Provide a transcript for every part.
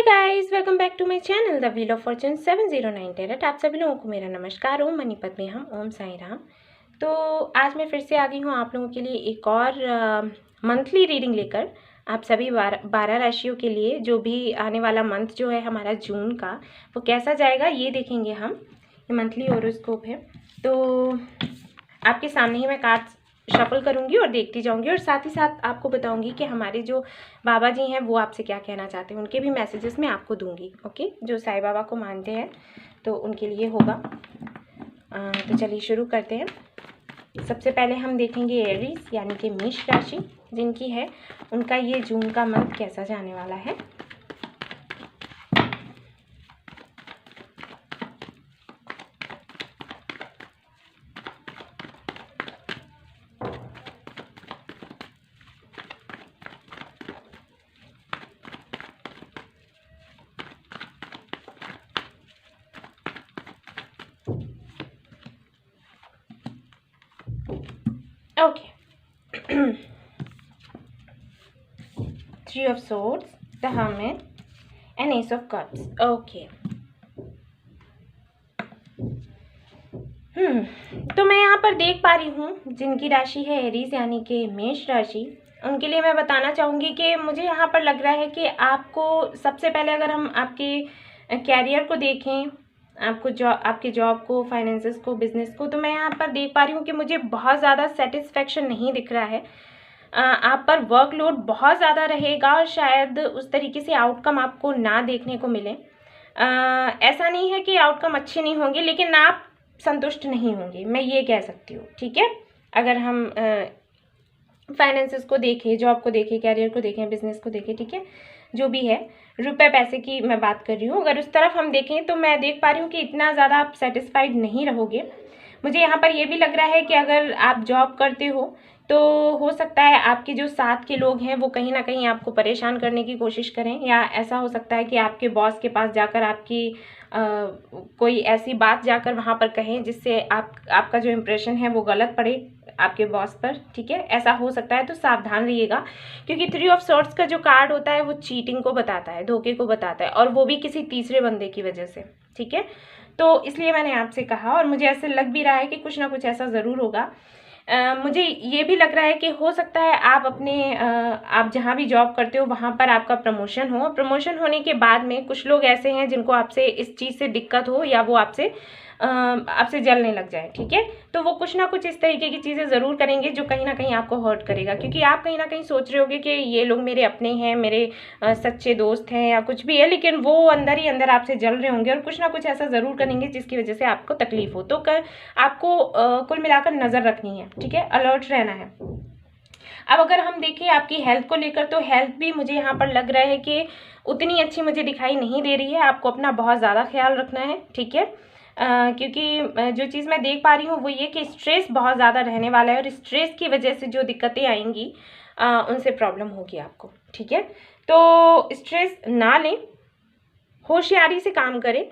Hey guys, welcome back to my channel the wheel of fortune 709 tarot. आप सभी लोगों को मेरा नमस्कार। ओम मनीपत में हम ओम साई राम। तो आज मैं फिर से आ गई हूँ आप लोगों के लिए एक और मंथली रीडिंग लेकर। आप सभी 12 राशियों के लिए जो भी आने वाला मंथ जो है हमारा जून का, वो कैसा जाएगा ये देखेंगे हम। ये मंथली हॉरोस्कोप है, तो आपके सामने ही मैं कार्ड्स शफल करूंगी और देखती जाऊंगी, और साथ ही साथ आपको बताऊंगी कि हमारे जो बाबा जी हैं वो आपसे क्या कहना चाहते हैं। उनके भी मैसेजेस मैं आपको दूंगी। ओके, जो साईं बाबा को मानते हैं तो उनके लिए होगा। तो चलिए शुरू करते हैं। सबसे पहले हम देखेंगे एरीज यानी कि मेष राशि जिनकी है, उनका ये जून का मंथ कैसा जाने वाला है। Okay. Three of Swords, the Hermit, and Ace of Cups. Okay. तो मैं यहाँ पर देख पा रही हूँ जिनकी राशि है एरीज यानी कि मेष राशि, उनके लिए मैं बताना चाहूँगी कि मुझे यहाँ पर लग रहा है कि आपको सबसे पहले, अगर हम आपके कैरियर को देखें, आपके जॉब को, फाइनेंसेस को, बिजनेस को, तो मैं यहाँ पर देख पा रही हूँ कि मुझे बहुत ज़्यादा सेटिस्फेक्शन नहीं दिख रहा है। आप पर वर्कलोड बहुत ज़्यादा रहेगा और शायद उस तरीके से आउटकम आपको ना देखने को मिले। ऐसा नहीं है कि आउटकम अच्छे नहीं होंगे, लेकिन आप संतुष्ट नहीं होंगे, मैं ये कह सकती हूँ। ठीक है, अगर हम फाइनेंसेस को देखें, जॉब को देखें, कैरियर को देखें, बिजनेस को देखें, ठीक है, जो भी है, रुपए पैसे की मैं बात कर रही हूँ, अगर उस तरफ हम देखें तो मैं देख पा रही हूँ कि इतना ज़्यादा आप सेटिस्फाइड नहीं रहोगे। मुझे यहाँ पर ये भी लग रहा है कि अगर आप जॉब करते हो तो हो सकता है आपके जो साथ के लोग हैं वो कहीं ना कहीं आपको परेशान करने की कोशिश करें, या ऐसा हो सकता है कि आपके बॉस के पास जाकर आपकी कोई ऐसी बात जाकर वहाँ पर कहें जिससे आपका जो इम्प्रेशन है वो गलत पड़े आपके बॉस पर। ठीक है, ऐसा हो सकता है, तो सावधान रहिएगा, क्योंकि 3 ऑफ सॉर्ड्स का जो कार्ड होता है वो चीटिंग को बताता है, धोखे को बताता है, और वो भी किसी तीसरे बंदे की वजह से। ठीक है, तो इसलिए मैंने आपसे कहा, और मुझे ऐसे लग भी रहा है कि कुछ ना कुछ ऐसा ज़रूर होगा। मुझे ये भी लग रहा है कि हो सकता है आप जहाँ भी जॉब करते हो वहाँ पर आपका प्रमोशन हो। प्रमोशन होने के बाद में कुछ लोग ऐसे हैं जिनको आपसे इस चीज़ से दिक्कत हो, या वो आपसे जलने लग जाए। ठीक है, तो वो कुछ ना कुछ इस तरीके की चीज़ें ज़रूर करेंगे जो कहीं ना कहीं आपको हर्ट करेगा, क्योंकि आप कहीं ना कहीं सोच रहे होगे कि ये लोग मेरे अपने हैं, मेरे सच्चे दोस्त हैं, या कुछ भी है, लेकिन वो अंदर ही अंदर आपसे जल रहे होंगे और कुछ ना कुछ ऐसा ज़रूर करेंगे जिसकी वजह से आपको तकलीफ हो। तो आपको कुल मिलाकर नज़र रखनी है। ठीक है, अलर्ट रहना है। अब अगर हम देखें आपकी हेल्थ को लेकर, तो हेल्थ भी मुझे यहाँ पर लग रहा है कि उतनी अच्छी मुझे दिखाई नहीं दे रही है। आपको अपना बहुत ज़्यादा ख्याल रखना है। ठीक है, क्योंकि जो चीज़ मैं देख पा रही हूँ वो ये कि स्ट्रेस बहुत ज़्यादा रहने वाला है, और स्ट्रेस की वजह से जो दिक्कतें आएंगी उनसे प्रॉब्लम होगी आपको। ठीक है, तो स्ट्रेस ना लें, होशियारी से काम करें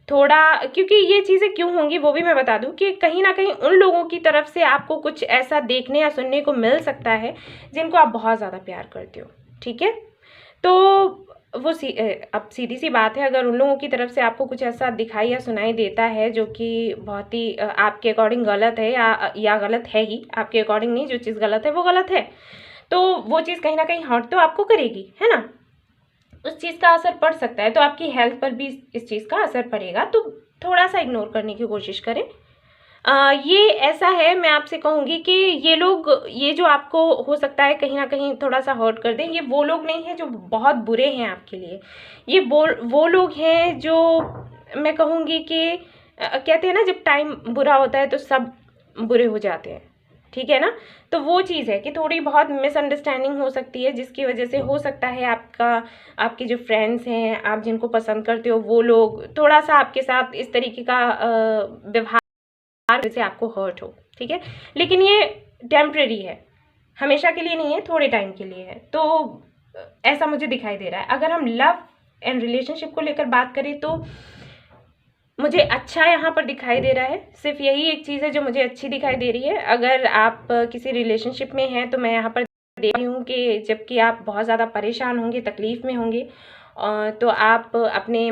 थोड़ा, क्योंकि ये चीज़ें क्यों होंगी वो भी मैं बता दूं कि कहीं ना कहीं उन लोगों की तरफ से आपको कुछ ऐसा देखने या सुनने को मिल सकता है जिनको आप बहुत ज़्यादा प्यार करते हो। ठीक है, तो वो अब सीधी सी बात है, अगर उन लोगों की तरफ से आपको कुछ ऐसा दिखाई या सुनाई देता है जो कि बहुत ही आपके अकॉर्डिंग गलत है, या गलत है ही, आपके अकॉर्डिंग नहीं, जो चीज़ गलत है वो गलत है, तो वो चीज़ कहीं ना कहीं हर्ट तो आपको करेगी, है ना, उस चीज़ का असर पड़ सकता है, तो आपकी हेल्थ पर भी इस चीज़ का असर पड़ेगा। तो थोड़ा सा इग्नोर करने की कोशिश करें। ये ऐसा है, मैं आपसे कहूँगी कि ये जो आपको हो सकता है कहीं ना कहीं थोड़ा सा हर्ट कर दें, ये वो लोग नहीं हैं जो बहुत बुरे हैं आपके लिए। ये वो लोग हैं जो, मैं कहूँगी कि कहते हैं ना, जब टाइम बुरा होता है तो सब बुरे हो जाते हैं। ठीक है ना, तो वो चीज़ है कि थोड़ी बहुत मिसअंडरस्टैंडिंग हो सकती है, जिसकी वजह से हो सकता है आपके जो फ्रेंड्स हैं, आप जिनको पसंद करते हो, वो लोग थोड़ा सा आपके साथ इस तरीके का व्यवहार से आपको हर्ट हो। ठीक है, लेकिन ये टेम्परेरी है, हमेशा के लिए नहीं है, थोड़े टाइम के लिए है। तो ऐसा मुझे दिखाई दे रहा है। अगर हम लव एंड रिलेशनशिप को लेकर बात करें तो मुझे अच्छा यहाँ पर दिखाई दे रहा है। सिर्फ यही एक चीज़ है जो मुझे अच्छी दिखाई दे रही है। अगर आप किसी रिलेशनशिप में हैं तो मैं यहाँ पर देख रही हूँ कि जबकि आप बहुत ज़्यादा परेशान होंगे, तकलीफ़ में होंगे, तो आप अपने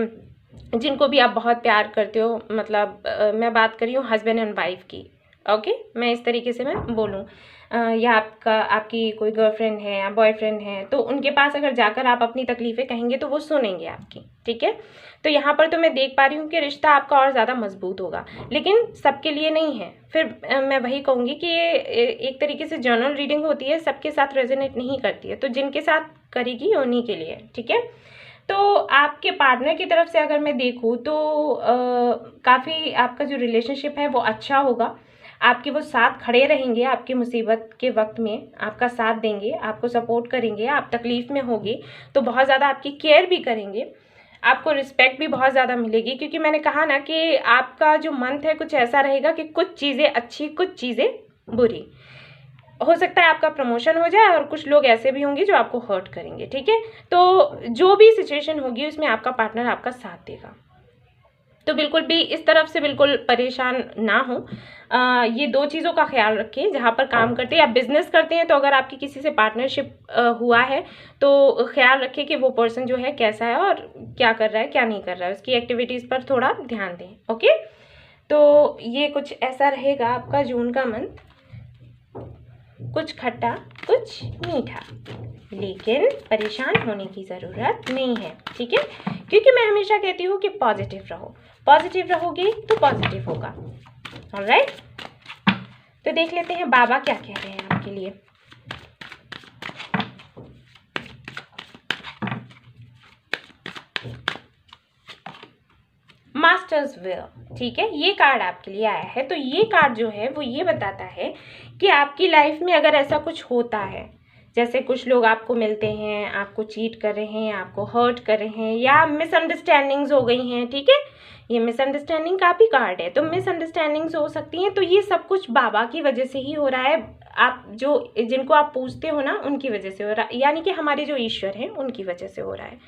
जिनको भी आप बहुत प्यार करते हो, मतलब मैं बात कर रही हूँ हस्बैंड एंड वाइफ की, ओके, मैं इस तरीके से मैं बोलूँ, या आपकी कोई गर्लफ्रेंड है या बॉयफ्रेंड है, तो उनके पास अगर जाकर आप अपनी तकलीफ़ें कहेंगे तो वो सुनेंगे आपकी, ठीक है। तो यहाँ पर तो मैं देख पा रही हूँ कि रिश्ता आपका और ज़्यादा मजबूत होगा, लेकिन सबके लिए नहीं है। फिर मैं वही कहूँगी कि ये एक तरीके से जनरल रीडिंग होती है, सबके साथ रेजोनेट नहीं करती है, तो जिनके साथ करेगी उन्हीं के लिए, ठीक है। तो आपके पार्टनर की तरफ से अगर मैं देखूँ तो काफ़ी आपका जो रिलेशनशिप है वो अच्छा होगा। आपके वो साथ खड़े रहेंगे, आपकी मुसीबत के वक्त में आपका साथ देंगे, आपको सपोर्ट करेंगे, आप तकलीफ़ में होगी तो बहुत ज़्यादा आपकी केयर भी करेंगे, आपको रिस्पेक्ट भी बहुत ज़्यादा मिलेगी, क्योंकि मैंने कहा ना कि आपका जो मंथ है कुछ ऐसा रहेगा कि कुछ चीज़ें अच्छी, कुछ चीज़ें बुरी। हो सकता है आपका प्रमोशन हो जाए और कुछ लोग ऐसे भी होंगे जो आपको हर्ट करेंगे, ठीक है। तो जो भी सिचुएशन होगी उसमें आपका पार्टनर आपका साथ देगा, तो बिल्कुल भी इस तरफ से बिल्कुल परेशान ना हो। ये 2 चीज़ों का ख्याल रखें, जहाँ पर काम करते हैं या बिज़नेस करते हैं, तो अगर आपकी किसी से पार्टनरशिप हुआ है तो ख्याल रखें कि वो पर्सन जो है कैसा है और क्या कर रहा है, क्या नहीं कर रहा है, उसकी एक्टिविटीज़ पर थोड़ा ध्यान दें, ओके। तो ये कुछ ऐसा रहेगा आपका जून का मंथ, कुछ खट्टा कुछ मीठा, लेकिन परेशान होने की ज़रूरत नहीं है, ठीक है, क्योंकि मैं हमेशा कहती हूँ कि पॉजिटिव रहो, पॉजिटिव रहोगे तो पॉजिटिव होगा, ऑलराइट। तो देख लेते हैं बाबा क्या कह रहे हैं आपके लिए। मास्टर्स विल, ठीक है, ये कार्ड आपके लिए आया है। तो ये कार्ड जो है वो ये बताता है कि आपकी लाइफ में अगर ऐसा कुछ होता है, जैसे कुछ लोग आपको मिलते हैं, आपको चीट कर रहे हैं, आपको हर्ट कर रहे हैं, या मिसअंडरस्टैंडिंग्स हो गई हैं, ठीक है, ये मिसअंडरस्टैंडिंग का भी कार्ड है, तो मिसअंडरस्टैंडिंग्स हो सकती हैं, तो ये सब कुछ बाबा की वजह से ही हो रहा है। आप जिनको आप पूजते हो ना उनकी वजह से हो रहा है, यानी कि हमारे जो ईश्वर हैं उनकी वजह से हो रहा है।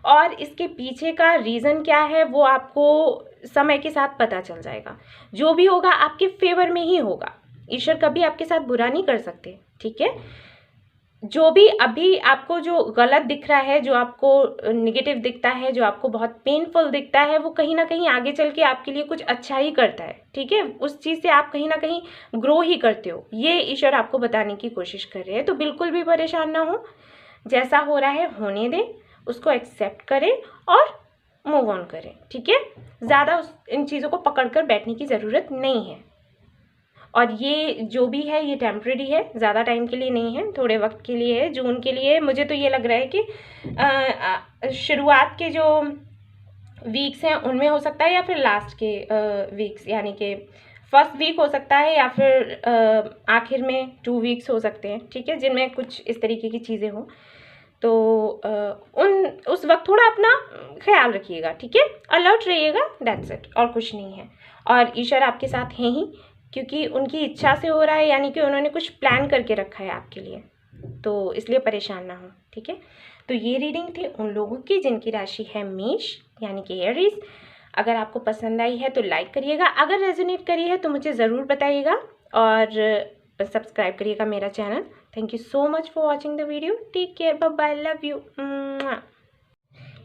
और इसके पीछे का रीज़न क्या है वो आपको समय के साथ पता चल जाएगा। जो भी होगा आपके फेवर में ही होगा, ईश्वर कभी आपके साथ बुरा नहीं कर सकते, ठीक है। जो भी अभी आपको जो गलत दिख रहा है, जो आपको निगेटिव दिखता है, जो आपको बहुत पेनफुल दिखता है, वो कहीं ना कहीं आगे चल के आपके लिए कुछ अच्छा ही करता है, ठीक है। उस चीज़ से आप कहीं ना कहीं ग्रो ही करते हो, ये ईश्वर आपको बताने की कोशिश कर रहे हैं। तो बिल्कुल भी परेशान ना हो, जैसा हो रहा है होने दें, उसको एक्सेप्ट करें और मूव ऑन करें, ठीक है। ज़्यादा इन चीज़ों को पकड़ कर बैठने की ज़रूरत नहीं है। और ये जो भी है ये टेम्प्रेरी है, ज़्यादा टाइम के लिए नहीं है, थोड़े वक्त के लिए है, जून के लिए। मुझे तो ये लग रहा है कि शुरुआत के जो वीक्स हैं उनमें हो सकता है, या फिर लास्ट के वीक्स, यानी कि फर्स्ट वीक हो सकता है, या फिर आखिर में 2 वीक्स हो सकते हैं, ठीक है, जिनमें कुछ इस तरीके की चीज़ें हों। तो उस वक्त थोड़ा अपना ख्याल रखिएगा, ठीक है, अलर्ट रहिएगा, दैट्स इट, और कुछ नहीं है। और ईश्वर आपके साथ हैं ही, क्योंकि उनकी इच्छा से हो रहा है, यानी कि उन्होंने कुछ प्लान करके रखा है आपके लिए, तो इसलिए परेशान ना हो, ठीक है। तो ये रीडिंग थी उन लोगों की जिनकी राशि है मेष, यानी कि एरीज। अगर आपको पसंद आई है तो लाइक करिएगा, अगर रेजोनेट करी है तो मुझे ज़रूर बताइएगा, और सब्सक्राइब करिएगा मेरा channel. Thank you so much for watching the video, take care, bye bye, love you.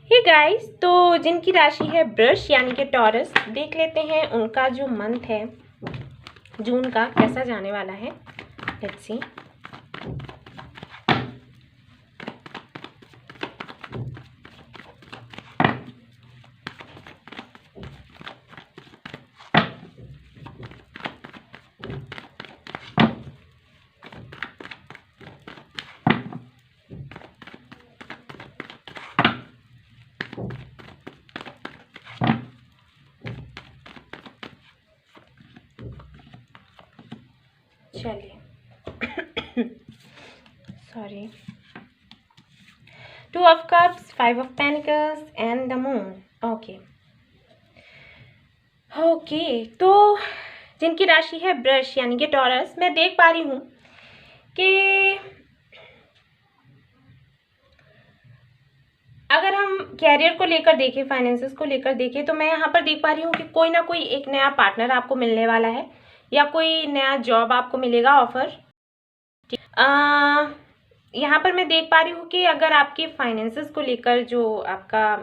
Hey guys, तो जिनकी राशि है वृष यानी कि टॉरस, देख लेते हैं उनका जो मंथ है जून का कैसा जाने वाला है। Let's see. चलिए sorry, 2 of cups, 5 of pentacles and the moon. Okay okay, तो जिनकी राशि है वृष यानी कि टॉरस, मैं देख पा रही हूँ कि अगर हम कैरियर को लेकर देखें, फाइनेंसेस को लेकर देखें, तो मैं यहाँ पर देख पा रही हूँ कि कोई ना कोई एक नया पार्टनर आपको मिलने वाला है, या कोई नया जॉब आपको मिलेगा, ऑफर। यहाँ पर मैं देख पा रही हूँ कि अगर आपके फाइनेंसेस को लेकर जो आपका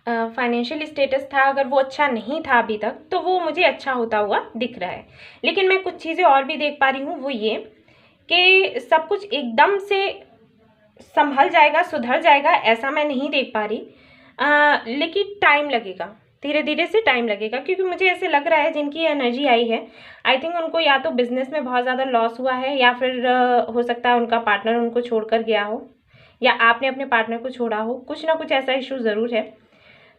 फाइनेंशियल स्टेटस था, अगर वो अच्छा नहीं था अभी तक, तो वो मुझे अच्छा होता हुआ दिख रहा है। लेकिन मैं कुछ चीज़ें और भी देख पा रही हूँ, वो ये कि सब कुछ एकदम से संभल जाएगा, सुधर जाएगा, ऐसा मैं नहीं देख पा रही। लेकिन टाइम लगेगा, धीरे धीरे से टाइम लगेगा, क्योंकि मुझे ऐसे लग रहा है जिनकी एनर्जी आई है, आई थिंक उनको या तो बिजनेस में बहुत ज़्यादा लॉस हुआ है, या फिर हो सकता है उनका पार्टनर उनको छोड़कर गया हो, या आपने अपने पार्टनर को छोड़ा हो। कुछ ना कुछ ऐसा इशू ज़रूर है।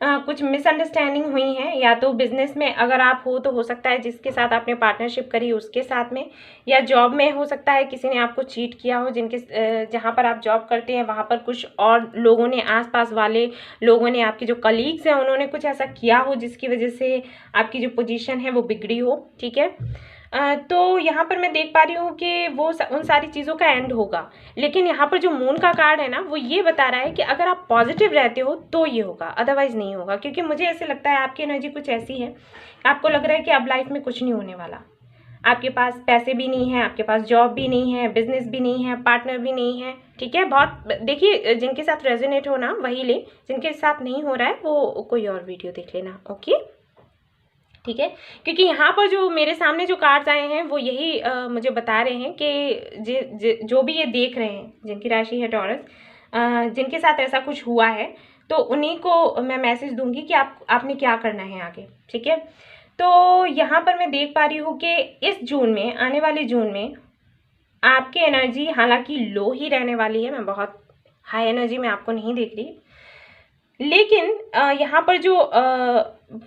कुछ मिसअंडरस्टैंडिंग हुई है, या तो बिजनेस में अगर आप हो सकता है जिसके साथ आपने पार्टनरशिप करी उसके साथ में, या जॉब में हो सकता है किसी ने आपको चीट किया हो, जहाँ पर आप जॉब करते हैं वहाँ पर कुछ और लोगों ने, आसपास वाले लोगों ने, आपके जो कलीग्स हैं उन्होंने कुछ ऐसा किया हो जिसकी वजह से आपकी जो पोजीशन है वो बिगड़ी हो। ठीक है, तो यहाँ पर मैं देख पा रही हूँ कि वो उन सारी चीज़ों का एंड होगा। लेकिन यहाँ पर जो मून का कार्ड है ना, वो ये बता रहा है कि अगर आप पॉजिटिव रहते हो तो ये होगा, अदरवाइज नहीं होगा। क्योंकि मुझे ऐसे लगता है आपकी एनर्जी कुछ ऐसी है, आपको लग रहा है कि अब लाइफ में कुछ नहीं होने वाला, आपके पास पैसे भी नहीं है, आपके पास जॉब भी नहीं है, बिजनेस भी नहीं है, पार्टनर भी नहीं है। ठीक है, बहुत देखिए, जिनके साथ रेजोनेट हो ना वही ले, जिनके साथ नहीं हो रहा है वो कोई और वीडियो देख लेना। ओके, ठीक है, क्योंकि यहाँ पर जो मेरे सामने जो कार्ड्स आए हैं वो यही मुझे बता रहे हैं कि जो भी ये देख रहे हैं, जिनकी राशि है टॉरस, जिनके साथ ऐसा कुछ हुआ है, तो उन्हीं को मैं मैसेज दूंगी कि आपने क्या करना है आगे। ठीक है, तो यहाँ पर मैं देख पा रही हूँ कि इस जून में, आने वाले जून में आपकी एनर्जी हालांकि लो ही रहने वाली है। मैं बहुत हाई एनर्जी में आपको नहीं देख रही, लेकिन यहाँ पर जो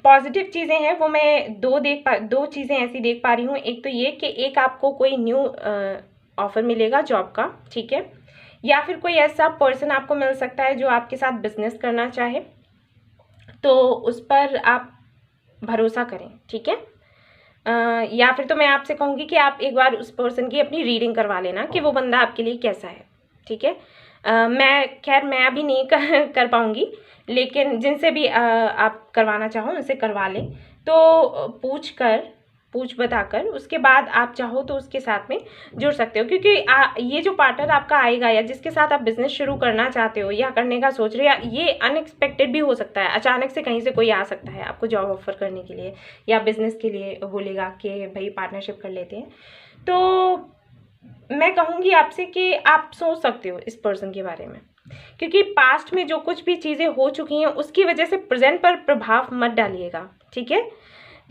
पॉजिटिव चीज़ें हैं वो मैं दो चीज़ें ऐसी देख पा रही हूँ। एक तो ये कि एक आपको कोई न्यू ऑफर मिलेगा जॉब का, ठीक है, या फिर कोई ऐसा पर्सन आपको मिल सकता है जो आपके साथ बिजनेस करना चाहे, तो उस पर आप भरोसा करें। ठीक है, या फिर तो मैं आपसे कहूँगी कि आप एक बार उस पर्सन की अपनी रीडिंग करवा लेना कि वो बंदा आपके लिए कैसा है। ठीक है, मैं अभी नहीं कर पाऊँगी, लेकिन जिनसे भी आप करवाना चाहो उनसे करवा लें। तो पूछ बताकर उसके बाद आप चाहो तो उसके साथ में जुड़ सकते हो, क्योंकि ये जो पार्टनर आपका आएगा या जिसके साथ आप बिजनेस शुरू करना चाहते हो या करने का सोच रहे हो, ये अनएक्सपेक्टेड भी हो सकता है। अचानक से कहीं से कोई आ सकता है आपको जॉब ऑफर करने के लिए या बिजनेस के लिए बोलेगा कि भाई पार्टनरशिप कर लेते हैं। तो मैं कहूँगी आपसे कि आप सोच सकते हो इस पर्सन के बारे में, क्योंकि पास्ट में जो कुछ भी चीज़ें हो चुकी हैं उसकी वजह से प्रेजेंट पर प्रभाव मत डालिएगा। ठीक है,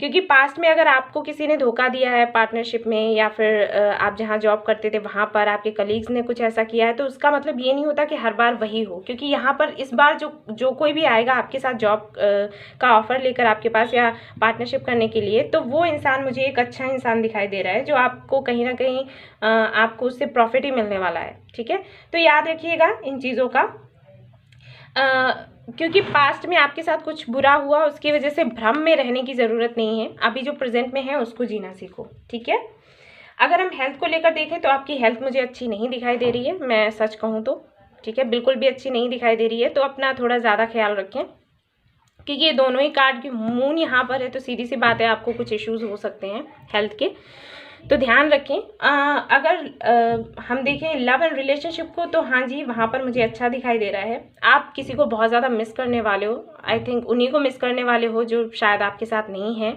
क्योंकि पास्ट में अगर आपको किसी ने धोखा दिया है पार्टनरशिप में, या फिर आप जहाँ जॉब करते थे वहाँ पर आपके कलीग्स ने कुछ ऐसा किया है, तो उसका मतलब ये नहीं होता कि हर बार वही हो। क्योंकि यहाँ पर इस बार जो कोई भी आएगा आपके साथ जॉब का ऑफर लेकर आपके पास या पार्टनरशिप करने के लिए, तो वो इंसान मुझे एक अच्छा इंसान दिखाई दे रहा है, जो आपको कहीं ना कहीं आपको उससे प्रॉफिट ही मिलने वाला है। ठीक है, तो याद रखिएगा इन चीज़ों का, क्योंकि पास्ट में आपके साथ कुछ बुरा हुआ, उसकी वजह से भ्रम में रहने की ज़रूरत नहीं है। अभी जो प्रेजेंट में है उसको जीना सीखो। ठीक है, अगर हम हेल्थ को लेकर देखें तो आपकी हेल्थ मुझे अच्छी नहीं दिखाई दे रही है, मैं सच कहूँ तो। ठीक है, बिल्कुल भी अच्छी नहीं दिखाई दे रही है, तो अपना थोड़ा ज़्यादा ख्याल रखें, क्योंकि ये दोनों ही कार्ड की मून यहाँ पर है, तो सीधी सी बात है आपको कुछ इश्यूज़ हो सकते हैं हेल्थ के, तो ध्यान रखें। अगर हम देखें लव एंड रिलेशनशिप को, तो हाँ जी, वहाँ पर मुझे अच्छा दिखाई दे रहा है। आप किसी को बहुत ज़्यादा मिस करने वाले हो, आई थिंक उन्हीं को मिस करने वाले हो जो शायद आपके साथ नहीं है।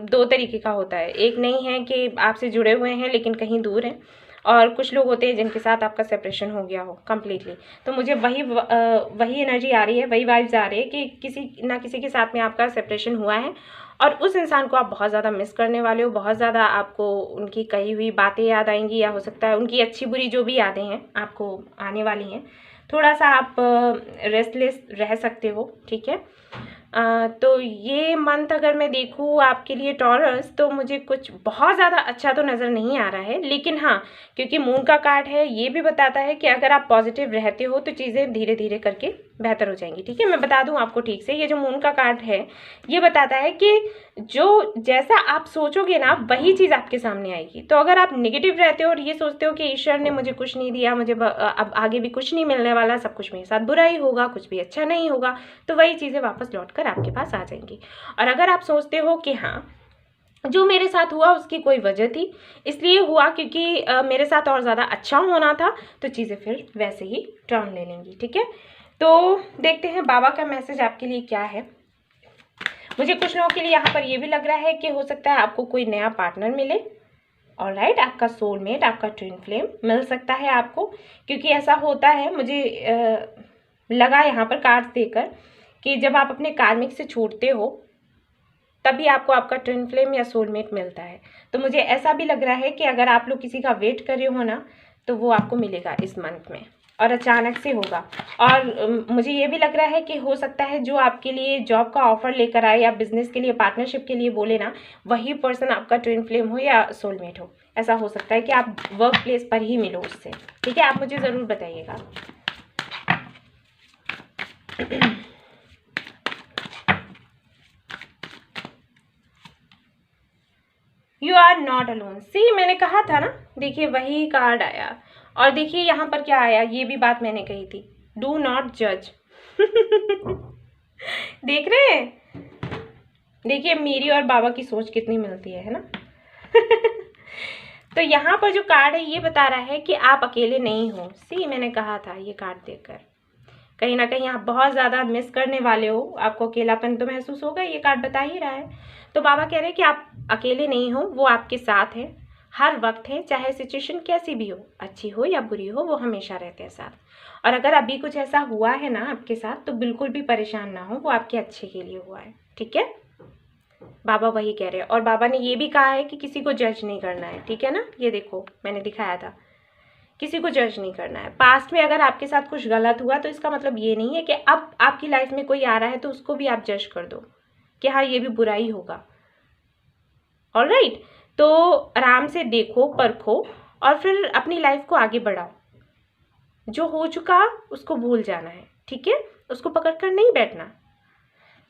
दो तरीके का होता है, एक नहीं है कि आपसे जुड़े हुए हैं लेकिन कहीं दूर हैं, और कुछ लोग होते हैं जिनके साथ आपका सेपरेशन हो गया हो कम्प्लीटली। तो मुझे वही एनर्जी आ रही है, वही वाइब्स आ रही है कि किसी ना किसी के साथ में आपका सेपरेशन हुआ है, और उस इंसान को आप बहुत ज़्यादा मिस करने वाले हो। बहुत ज़्यादा आपको उनकी कही हुई बातें याद आएंगी, या हो सकता है उनकी अच्छी बुरी जो भी यादें हैं आपको आने वाली हैं। थोड़ा सा आप रेस्टलेस रह सकते हो। ठीक है, तो ये मंथ अगर मैं देखूँ आपके लिए टॉरस, तो मुझे कुछ बहुत ज़्यादा अच्छा तो नज़र नहीं आ रहा है। लेकिन हाँ, क्योंकि मून का कार्ड है, ये भी बताता है कि अगर आप पॉजिटिव रहते हो तो चीज़ें धीरे धीरे करके बेहतर हो जाएंगी। ठीक है, मैं बता दूं आपको ठीक से, ये जो मून का कार्ड है ये बताता है कि जो जैसा आप सोचोगे ना वही चीज़ आपके सामने आएगी। तो अगर आप नेगेटिव रहते हो और ये सोचते हो कि ईश्वर ने मुझे कुछ नहीं दिया, मुझे अब आगे भी कुछ नहीं मिलने वाला, सब कुछ मेरे साथ बुरा ही होगा, कुछ भी अच्छा नहीं होगा, तो वही चीज़ें वापस लौट कर आपके पास आ जाएंगी। और अगर आप सोचते हो कि हाँ जो मेरे साथ हुआ उसकी कोई वजह थी, इसलिए हुआ क्योंकि मेरे साथ और ज़्यादा अच्छा होना था, तो चीज़ें फिर वैसे ही टर्न ले लेंगी। ठीक है, तो देखते हैं बाबा का मैसेज आपके लिए क्या है। मुझे कुछ लोगों के लिए यहाँ पर ये भी लग रहा है कि हो सकता है आपको कोई नया पार्टनर मिले। ऑलराइट, आपका सोलमेट, आपका ट्विन फ्लेम मिल सकता है आपको, क्योंकि ऐसा होता है, मुझे लगा यहाँ पर कार्ड्स देकर कि जब आप अपने कार्मिक से छूटते हो तभी आपको आपका ट्विन फ्लेम या सोलमेट मिलता है। तो मुझे ऐसा भी लग रहा है कि अगर आप लोग किसी का वेट कर रहे हो ना, तो वो आपको मिलेगा इस मंथ में और अचानक से होगा। और मुझे ये भी लग रहा है कि हो सकता है जो आपके लिए जॉब का ऑफर लेकर आए या बिजनेस के लिए, पार्टनरशिप के लिए बोले ना, वही पर्सन आपका ट्विन फ्लेम हो या सोलमेट हो। ऐसा हो सकता है कि आप वर्क प्लेस पर ही मिलो उससे। ठीक है, आप मुझे ज़रूर बताइएगा। You are not alone. See, मैंने कहा था ना, देखिए वही कार्ड आया। और देखिए यहाँ पर क्या आया, ये भी बात मैंने कही थी, डू नॉट जज। देख रहे हैं, देखिए मेरी और बाबा की सोच कितनी मिलती है ना। तो यहाँ पर जो कार्ड है ये बता रहा है कि आप अकेले नहीं हो। सी, मैंने कहा था ये कार्ड देखकर कहीं ना कहीं आप बहुत ज़्यादा मिस करने वाले हो, आपको अकेलापन तो महसूस होगा, ये कार्ड बता ही रहा है। तो बाबा कह रहे हैं कि आप अकेले नहीं हो, वो आपके साथ हैं, हर वक्त है, चाहे सिचुएशन कैसी भी हो, अच्छी हो या बुरी हो, वो हमेशा रहते हैं साथ। और अगर अभी कुछ ऐसा हुआ है ना आपके साथ, तो बिल्कुल भी परेशान ना हो, वो आपके अच्छे के लिए हुआ है। ठीक है, बाबा वही कह रहे हैं। और बाबा ने ये भी कहा है कि किसी को जज नहीं करना है। ठीक है ना, ये देखो मैंने दिखाया था, किसी को जज नहीं करना है। पास्ट में अगर आपके साथ कुछ गलत हुआ तो इसका मतलब ये नहीं है कि अब आपकी लाइफ में कोई आ रहा है तो उसको भी आप जज कर दो कि हाँ ये भी बुरा ही होगा। ऑलराइट, तो आराम से देखो, परखो और फिर अपनी लाइफ को आगे बढ़ाओ। जो हो चुका उसको भूल जाना है। ठीक है, उसको पकड़ कर नहीं बैठना।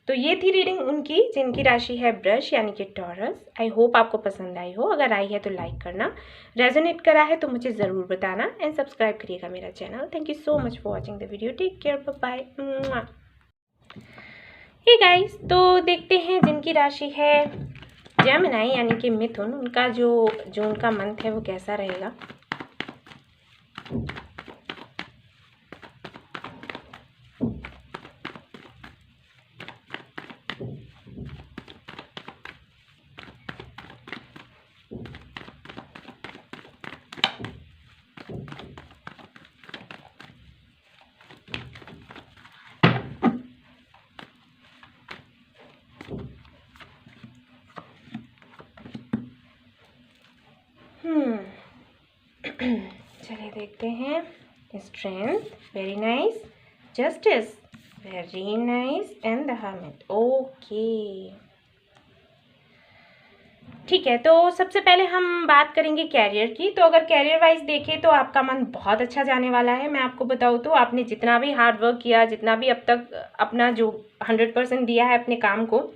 तो ये थी रीडिंग उनकी जिनकी राशि है वृष यानी कि टॉरस। आई होप आपको पसंद आई हो। अगर आई है तो लाइक करना, रेजोनेट करा है तो मुझे ज़रूर बताना एंड सब्सक्राइब करिएगा मेरा channel. Thank you so much for watching the video. Take care, bye bye. Hey guys, तो देखते हैं जिनकी राशि है जेमिनी यानी कि मिथुन, उनका जो जून का मंथ है वो कैसा रहेगा। चलिए देखते हैं। Strength, very nice. Justice, very nice. And the hermit, okay ठीक है। तो सबसे पहले हम बात करेंगे कैरियर की। तो अगर कैरियर वाइज देखें तो आपका मन बहुत अच्छा जाने वाला है। मैं आपको बताऊँ तो आपने जितना भी हार्ड वर्क किया, जितना भी अब तक अपना जो 100% दिया है अपने काम को,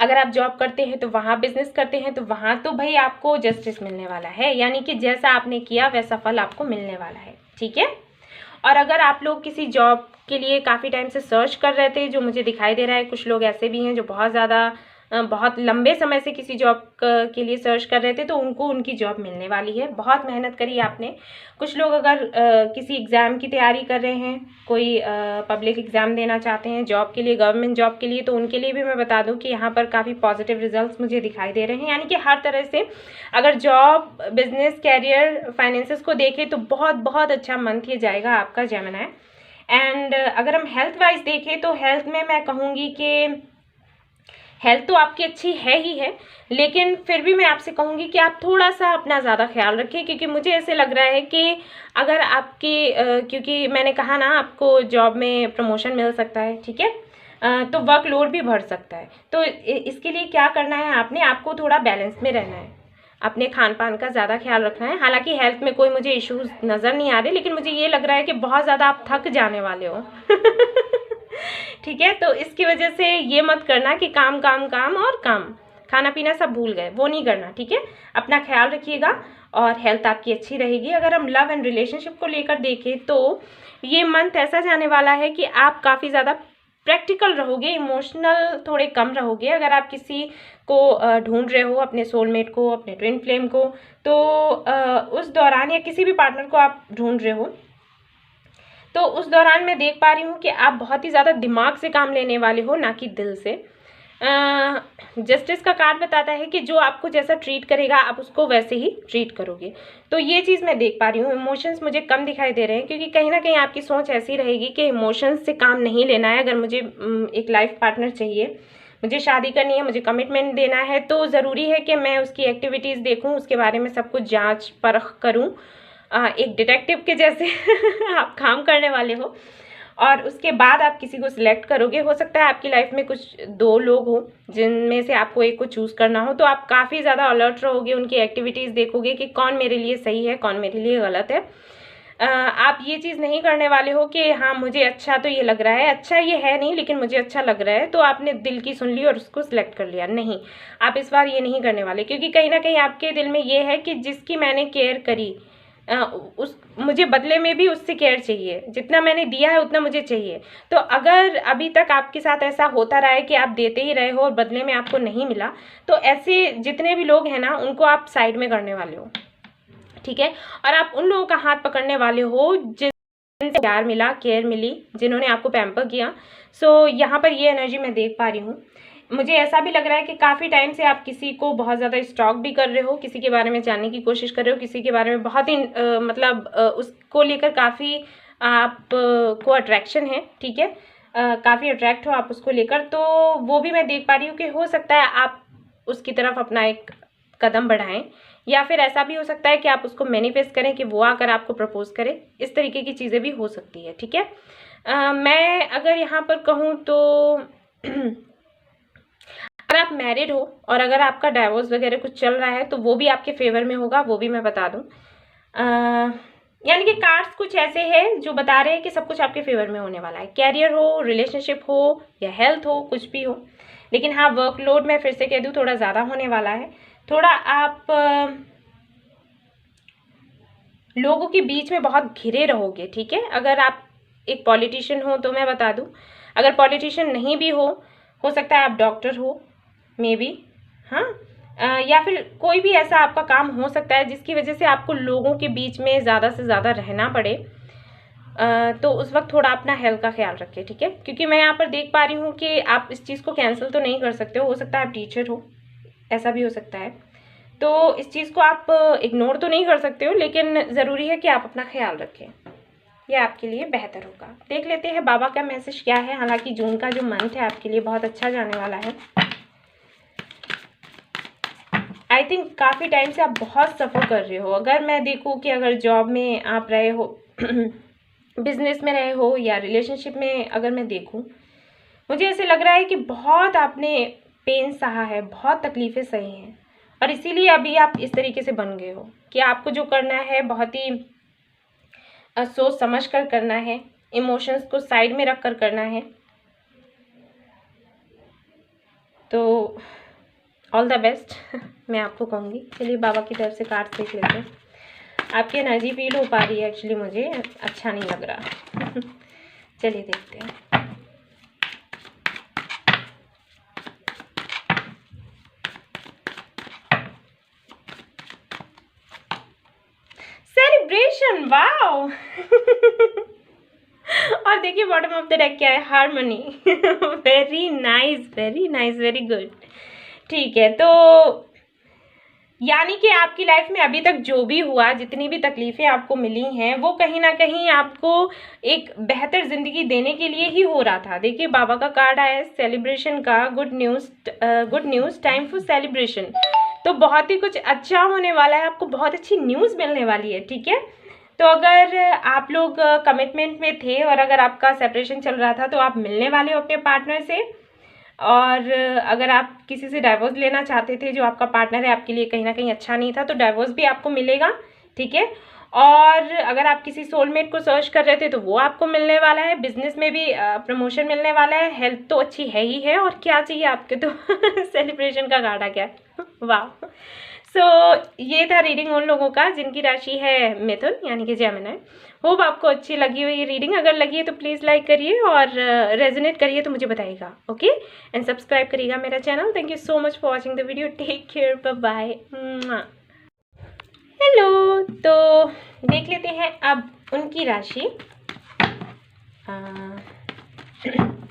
अगर आप जॉब करते हैं तो वहाँ, बिजनेस करते हैं तो वहाँ, तो भाई आपको जस्टिस मिलने वाला है, यानी कि जैसा आपने किया वैसा फल आपको मिलने वाला है। ठीक है, और अगर आप लोग किसी जॉब के लिए काफ़ी टाइम से सर्च कर रहे थे, जो मुझे दिखाई दे रहा है, कुछ लोग ऐसे भी हैं जो बहुत लंबे समय से किसी जॉब के लिए सर्च कर रहे थे, तो उनको उनकी जॉब मिलने वाली है। बहुत मेहनत करी आपने। कुछ लोग अगर किसी एग्ज़ाम की तैयारी कर रहे हैं, कोई पब्लिक एग्ज़ाम देना चाहते हैं जॉब के लिए, गवर्नमेंट जॉब के लिए, तो उनके लिए भी मैं बता दूं कि यहाँ पर काफ़ी पॉजिटिव रिजल्ट्स मुझे दिखाई दे रहे हैं। यानी कि हर तरह से अगर जॉब, बिजनेस, कैरियर, फाइनेंसेस को देखें तो बहुत बहुत अच्छा मंथ ये जाएगा आपका जेमिनी। एंड अगर हम हेल्थ वाइज देखें तो हेल्थ में मैं कहूँगी कि हेल्थ तो आपकी अच्छी है ही है, लेकिन फिर भी मैं आपसे कहूँगी कि आप थोड़ा सा अपना ज़्यादा ख्याल रखें, क्योंकि मुझे ऐसे लग रहा है कि अगर आपकी क्योंकि मैंने कहा ना आपको जॉब में प्रमोशन मिल सकता है। ठीक है, तो वर्कलोड भी बढ़ सकता है। तो इसके लिए क्या करना है, आपको थोड़ा बैलेंस में रहना है, अपने खान पान का ज़्यादा ख्याल रखना है। हालांकि हेल्थ में कोई मुझे इश्यूज नज़र नहीं आ रहे, लेकिन मुझे ये लग रहा है कि बहुत ज़्यादा आप थक जाने वाले हो। ठीक है, तो इसकी वजह से ये मत करना कि काम काम काम और काम, खाना पीना सब भूल गए, वो नहीं करना। ठीक है, अपना ख्याल रखिएगा और हेल्थ आपकी अच्छी रहेगी। अगर हम लव एंड रिलेशनशिप को लेकर देखें तो ये मंथ ऐसा जाने वाला है कि आप काफ़ी ज़्यादा प्रैक्टिकल रहोगे, इमोशनल थोड़े कम रहोगे। अगर आप किसी को ढूंढ रहे हो, अपने सोलमेट को, अपने ट्विन फ्लेम को, तो उस दौरान या किसी भी पार्टनर को आप ढूंढ रहे हो, तो उस दौरान मैं देख पा रही हूँ कि आप बहुत ही ज़्यादा दिमाग से काम लेने वाले हो, ना कि दिल से। जस्टिस का कार्ड बताता है कि जो आपको जैसा ट्रीट करेगा आप उसको वैसे ही ट्रीट करोगे। तो ये चीज़ मैं देख पा रही हूँ। इमोशंस मुझे कम दिखाई दे रहे हैं, क्योंकि कहीं ना कहीं आपकी सोच ऐसी रहेगी कि इमोशंस से काम नहीं लेना है। अगर मुझे एक लाइफ पार्टनर चाहिए, मुझे शादी करनी है, मुझे कमिटमेंट देना है, तो ज़रूरी है कि मैं उसकी एक्टिविटीज़ देखूँ, उसके बारे में सब कुछ जाँच परख करूँ। एक डिटेक्टिव के जैसे आप काम करने वाले हो, और उसके बाद आप किसी को सिलेक्ट करोगे। हो सकता है आपकी लाइफ में कुछ 2 लोग हो जिनमें से आपको एक को चूज़ करना हो, तो आप काफ़ी ज़्यादा अलर्ट रहोगे, उनकी एक्टिविटीज़ देखोगे कि कौन मेरे लिए सही है, कौन मेरे लिए गलत है। आप ये चीज़ नहीं करने वाले हो कि हाँ मुझे अच्छा तो ये लग रहा है, अच्छा ये है नहीं लेकिन मुझे अच्छा लग रहा है, तो आपने दिल की सुन ली और उसको सिलेक्ट कर लिया। नहीं, आप इस बार ये नहीं करने वाले, क्योंकि कहीं ना कहीं आपके दिल में ये है कि जिसकी मैंने केयर करी, उस मुझे बदले में भी उससे केयर चाहिए, जितना मैंने दिया है उतना मुझे चाहिए। तो अगर अभी तक आपके साथ ऐसा होता रहा है कि आप देते ही रहे हो और बदले में आपको नहीं मिला, तो ऐसे जितने भी लोग हैं ना, उनको आप साइड में करने वाले हो, ठीक है। और आप उन लोगों का हाथ पकड़ने वाले हो जिनसे प्यार मिला, केयर मिली, जिन्होंने आपको पैम्पर किया। सो यहाँ पर ये एनर्जी मैं देख पा रही हूँ। मुझे ऐसा भी लग रहा है कि काफ़ी टाइम से आप किसी को बहुत ज़्यादा स्टॉक भी कर रहे हो, किसी के बारे में जानने की कोशिश कर रहे हो, किसी के बारे में बहुत ही मतलब उसको लेकर काफ़ी आप को अट्रैक्शन है, ठीक है। काफ़ी अट्रैक्ट हो आप उसको लेकर। तो वो भी मैं देख पा रही हूँ कि हो सकता है आप उसकी तरफ अपना एक कदम बढ़ाएं, या फिर ऐसा भी हो सकता है कि आप उसको मैनिफेस्ट करें कि वो आकर आपको प्रपोज करे। इस तरीके की चीज़ें भी हो सकती है, ठीक है। मैं अगर यहाँ पर कहूँ तो अगर आप मैरिड हो और अगर आपका डाइवोर्स वगैरह कुछ चल रहा है, तो वो भी आपके फेवर में होगा, वो भी मैं बता दूं। यानी कि कार्ड्स कुछ ऐसे हैं जो बता रहे हैं कि सब कुछ आपके फेवर में होने वाला है। कैरियर हो, रिलेशनशिप हो या हेल्थ हो, कुछ भी हो। लेकिन हाँ, वर्कलोड मैं फिर से कह दूं थोड़ा ज़्यादा होने वाला है। थोड़ा आप लोगों के बीच में बहुत घिरे रहोगे, ठीक है। अगर आप एक पॉलिटिशियन हो तो मैं बता दूं, अगर पॉलिटिशियन नहीं भी हो सकता है आप डॉक्टर हो, मे बी, हाँ, या फिर कोई भी ऐसा आपका काम हो सकता है जिसकी वजह से आपको लोगों के बीच में ज़्यादा से ज़्यादा रहना पड़े। तो उस वक्त थोड़ा अपना हेल्थ का ख्याल रखें, ठीक है। क्योंकि मैं यहाँ पर देख पा रही हूँ कि आप इस चीज़ को कैंसिल तो नहीं कर सकते हो सकता है आप टीचर हो, ऐसा भी हो सकता है। तो इस चीज़ को आप इग्नोर तो नहीं कर सकते हो, लेकिन ज़रूरी है कि आप अपना ख्याल रखें, यह आपके लिए बेहतर होगा। देख लेते हैं बाबा का मैसेज क्या है। हालांकि जून का जो मंथ है आपके लिए बहुत अच्छा जाने वाला है। आई थिंक काफ़ी टाइम से आप बहुत सफ़र कर रहे हो। अगर मैं देखूँ कि अगर जॉब में आप रहे हो बिजनेस में रहे हो या रिलेशनशिप में अगर मैं देखूँ, मुझे ऐसे लग रहा है कि बहुत आपने पेन सहा है, बहुत तकलीफ़ें सही हैं, और इसीलिए अभी आप इस तरीके से बन गए हो कि आपको जो करना है बहुत ही सोच समझ कर करना है, इमोशंस को साइड में रख कर करना है। तो ऑल द बेस्ट मैं आपको कहूँगी। चलिए बाबा की तरफ से कार्ड देख लेते हैं। आपकी एनर्जी फील हो पा रही है, एक्चुअली मुझे अच्छा नहीं लग रहा चलिए देखते हैं। सेलिब्रेशन, वाओ और देखिए बॉटम ऑफ द डेक क्या है, harmony very nice, very nice, very good, ठीक है। तो यानी कि आपकी लाइफ में अभी तक जो भी हुआ, जितनी भी तकलीफ़ें आपको मिली हैं, वो कहीं ना कहीं आपको एक बेहतर ज़िंदगी देने के लिए ही हो रहा था। देखिए बाबा का कार्ड आया है सेलिब्रेशन का, good news, time for celebration. तो बहुत ही कुछ अच्छा होने वाला है, आपको बहुत अच्छी न्यूज़ मिलने वाली है, ठीक है। तो अगर आप लोग कमिटमेंट में थे और अगर आपका सेपरेशन चल रहा था, तो आप मिलने वाले हो अपने पार्टनर से। और अगर आप किसी से डाइवोर्स लेना चाहते थे, जो आपका पार्टनर है आपके लिए कहीं ना कहीं अच्छा नहीं था, तो डाइवोर्स भी आपको मिलेगा, ठीक है। और अगर आप किसी सोलमेट को सर्च कर रहे थे तो वो आपको मिलने वाला है। बिजनेस में भी प्रमोशन मिलने वाला है। हेल्थ तो अच्छी है ही है, और क्या चाहिए आपके तो सेलिब्रेशन का कार्ड आ गया वाह। ये था रीडिंग उन लोगों का जिनकी राशि है मिथुन यानी कि जेमिनी। होप आपको अच्छी लगी हुई ये रीडिंग। अगर लगी है तो प्लीज़ लाइक करिए और रेजोनेट करिए तो मुझे बताइएगा, ओके, एंड सब्सक्राइब करिएगा मेरा channel. Thank you so much for watching the video. Take care, bye bye. Hello, तो देख लेते हैं अब उनकी राशि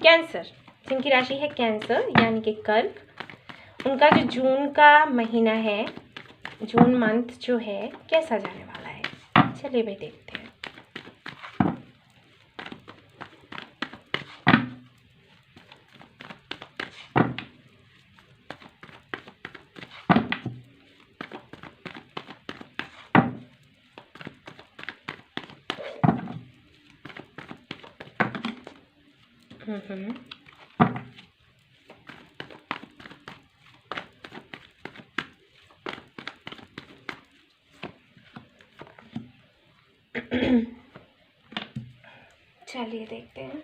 कैंसर, जिनकी राशि है कैंसर यानी कि कर्क। उनका जो जून का महीना है, जून मंथ जो है कैसा जाने वाला है, चलिए भाई देखते हैं। चलिए देखते हैं।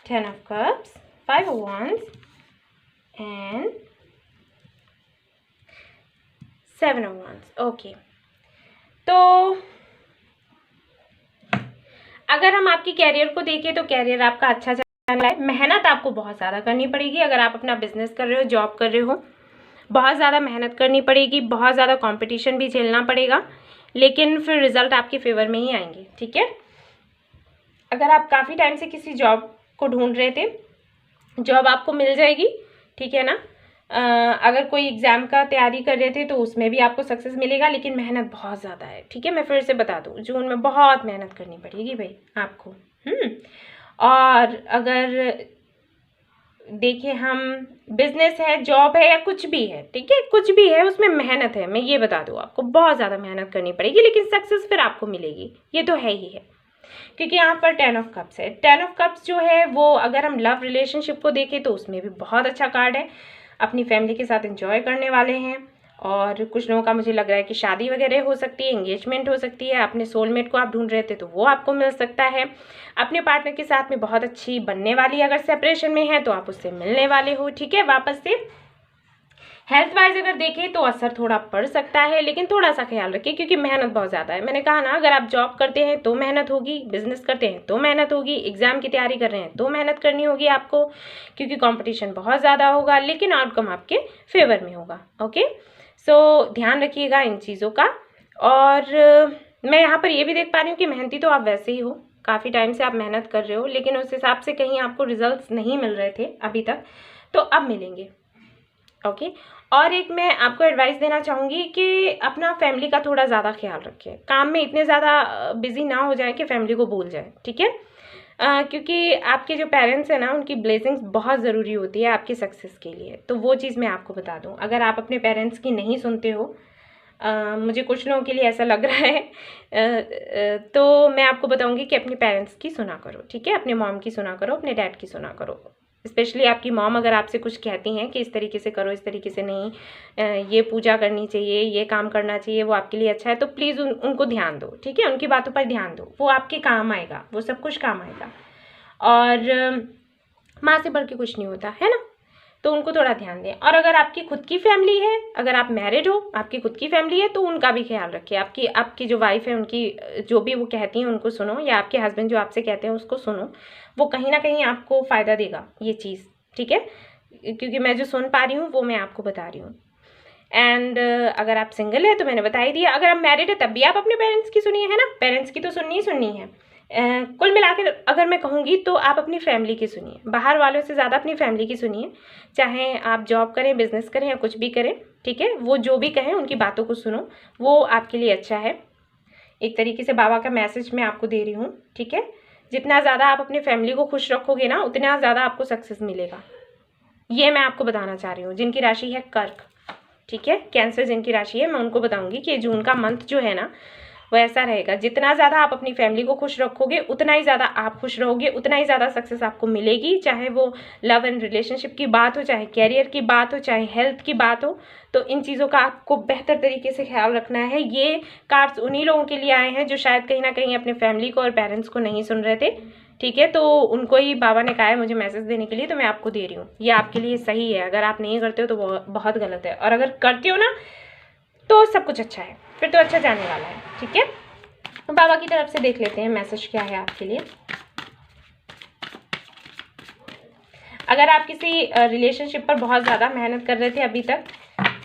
Ten of Cups, Five of Wands and Seven of Wands. Okay, तो अगर हम आपकी कैरियर को देखें तो कैरियर आपका अच्छा चल रहा है। मेहनत आपको बहुत ज़्यादा करनी पड़ेगी। अगर आप अपना बिजनेस कर रहे हो, जॉब कर रहे हो, बहुत ज़्यादा मेहनत करनी पड़ेगी, बहुत ज़्यादा कंपटीशन भी झेलना पड़ेगा, लेकिन फिर रिजल्ट आपके फेवर में ही आएंगे, ठीक है। अगर आप काफ़ी टाइम से किसी जॉब को ढूंढ रहे थे, जॉब आपको मिल जाएगी, ठीक है ना। अगर कोई एग्ज़ाम का तैयारी कर रहे थे तो उसमें भी आपको सक्सेस मिलेगा, लेकिन मेहनत बहुत ज़्यादा है, ठीक है। मैं फिर से बता दूँ, जून में बहुत मेहनत करनी पड़ेगी भाई आपको। और अगर देखिए हम बिजनेस है, जॉब है या कुछ भी है, ठीक है, कुछ भी है उसमें मेहनत है, मैं ये बता दूँ आपको, बहुत ज़्यादा मेहनत करनी पड़ेगी, लेकिन सक्सेस फिर आपको मिलेगी, ये तो है ही है। क्योंकि यहाँ पर 10 ऑफ कप्स है। 10 ऑफ कप्स जो है वो अगर हम लव रिलेशनशिप को देखें तो उसमें भी बहुत अच्छा कार्ड है। अपनी फैमिली के साथ एंजॉय करने वाले हैं, और कुछ लोगों का मुझे लग रहा है कि शादी वगैरह हो सकती है, एंगेजमेंट हो सकती है। अपने सोलमेट को आप ढूंढ रहे थे तो वो आपको मिल सकता है। अपने पार्टनर के साथ में बहुत अच्छी बनने वाली, अगर सेपरेशन में है तो आप उससे मिलने वाले हो, ठीक है, वापस से। हेल्थ वाइज अगर देखें तो असर थोड़ा पड़ सकता है, लेकिन थोड़ा सा ख्याल रखिए क्योंकि मेहनत बहुत ज़्यादा है। मैंने कहा ना, अगर आप जॉब करते हैं तो मेहनत होगी, बिजनेस करते हैं तो मेहनत होगी, एग्जाम की तैयारी कर रहे हैं तो मेहनत करनी होगी आपको, क्योंकि कंपटीशन बहुत ज़्यादा होगा, लेकिन आउटकम आपके फेवर में होगा, ओके। सो ध्यान रखिएगा इन चीज़ों का। और मैं यहाँ पर ये भी देख पा रही हूँ कि मेहनती तो आप वैसे ही हो, काफ़ी टाइम से आप मेहनत कर रहे हो, लेकिन उस हिसाब से कहीं आपको रिजल्ट्स नहीं मिल रहे थे अभी तक, तो अब मिलेंगे, ओके। और एक मैं आपको एडवाइस देना चाहूँगी कि अपना फैमिली का थोड़ा ज़्यादा ख्याल रखें, काम में इतने ज़्यादा बिजी ना हो जाए कि फैमिली को भूल जाए, ठीक है। क्योंकि आपके जो पेरेंट्स हैं ना, उनकी ब्लेसिंग्स बहुत ज़रूरी होती है आपकी सक्सेस के लिए। तो वो चीज़ मैं आपको बता दूँ, अगर आप अपने पेरेंट्स की नहीं सुनते हो, मुझे कुछ लोगों के लिए ऐसा लग रहा है, तो मैं आपको बताऊँगी कि अपने पेरेंट्स की सुना करो, ठीक है। अपने मॉम की सुना करो, अपने डैड की सुना करो। स्पेशली आपकी मॉम अगर आपसे कुछ कहती हैं कि इस तरीके से करो, इस तरीके से नहीं, ये पूजा करनी चाहिए, ये काम करना चाहिए, वो आपके लिए अच्छा है, तो प्लीज़ उनको ध्यान दो, ठीक है। उनकी बातों पर ध्यान दो, वो आपके काम आएगा, वो सब कुछ काम आएगा। और माँ से बढ़ के कुछ नहीं होता है ना, तो उनको थोड़ा ध्यान दें। और अगर आपकी खुद की फैमिली है, अगर आप मैरिड हो, आपकी खुद की फैमिली है, तो उनका भी ख्याल रखिए। आपकी जो वाइफ है, उनकी जो भी वो कहती हैं उनको सुनो, या आपके हस्बैंड जो आपसे कहते हैं उसको सुनो, वो कहीं ना कहीं आपको फ़ायदा देगा ये चीज़, ठीक है। क्योंकि मैं जो सुन पा रही हूँ वो मैं आपको बता रही हूँ। एंड अगर आप सिंगल है तो मैंने बता ही दिया, अगर आप मैरिड है तब भी आप अपने पेरेंट्स की सुनिए, है ना, पेरेंट्स की तो सुननी ही सुननी है। कुल मिलाकर अगर मैं कहूँगी तो आप अपनी फैमिली की सुनिए, बाहर वालों से ज़्यादा अपनी फैमिली की सुनिए। चाहे आप जॉब करें, बिजनेस करें या कुछ भी करें, ठीक है, वो जो भी कहें उनकी बातों को सुनो, वो आपके लिए अच्छा है। एक तरीके से बाबा का मैसेज मैं आपको दे रही हूँ, ठीक है। जितना ज़्यादा आप अपनी फैमिली को खुश रखोगे ना, उतना ज़्यादा आपको सक्सेस मिलेगा, ये मैं आपको बताना चाह रही हूँ। जिनकी राशि है कर्क, ठीक है, कैंसर जिनकी राशि है, मैं उनको बताऊँगी कि जून का मंथ जो है ना वो ऐसा रहेगा। जितना ज़्यादा आप अपनी फैमिली को खुश रखोगे, उतना ही ज़्यादा आप खुश रहोगे, उतना ही ज़्यादा सक्सेस आपको मिलेगी। चाहे वो लव एंड रिलेशनशिप की बात हो, चाहे कैरियर की बात हो, चाहे हेल्थ की बात हो, तो इन चीज़ों का आपको बेहतर तरीके से ख्याल रखना है। ये कार्ड्स उन्हीं लोगों के लिए आए हैं जो शायद कहीं ना कहीं अपने फैमिली को और पेरेंट्स को नहीं सुन रहे थे, ठीक है। तो उनको ही बाबा ने कहा है मुझे मैसेज देने के लिए, तो मैं आपको दे रही हूँ। ये आपके लिए सही है, अगर आप नहीं करते हो तो बहुत गलत है, और अगर करते हो ना तो सब कुछ अच्छा है, फिर तो अच्छा जाने वाला है। ठीक है, तो बाबा की तरफ से देख लेते हैं मैसेज क्या है आपके लिए। अगर आप किसी रिलेशनशिप पर बहुत ज़्यादा मेहनत कर रहे थे अभी तक,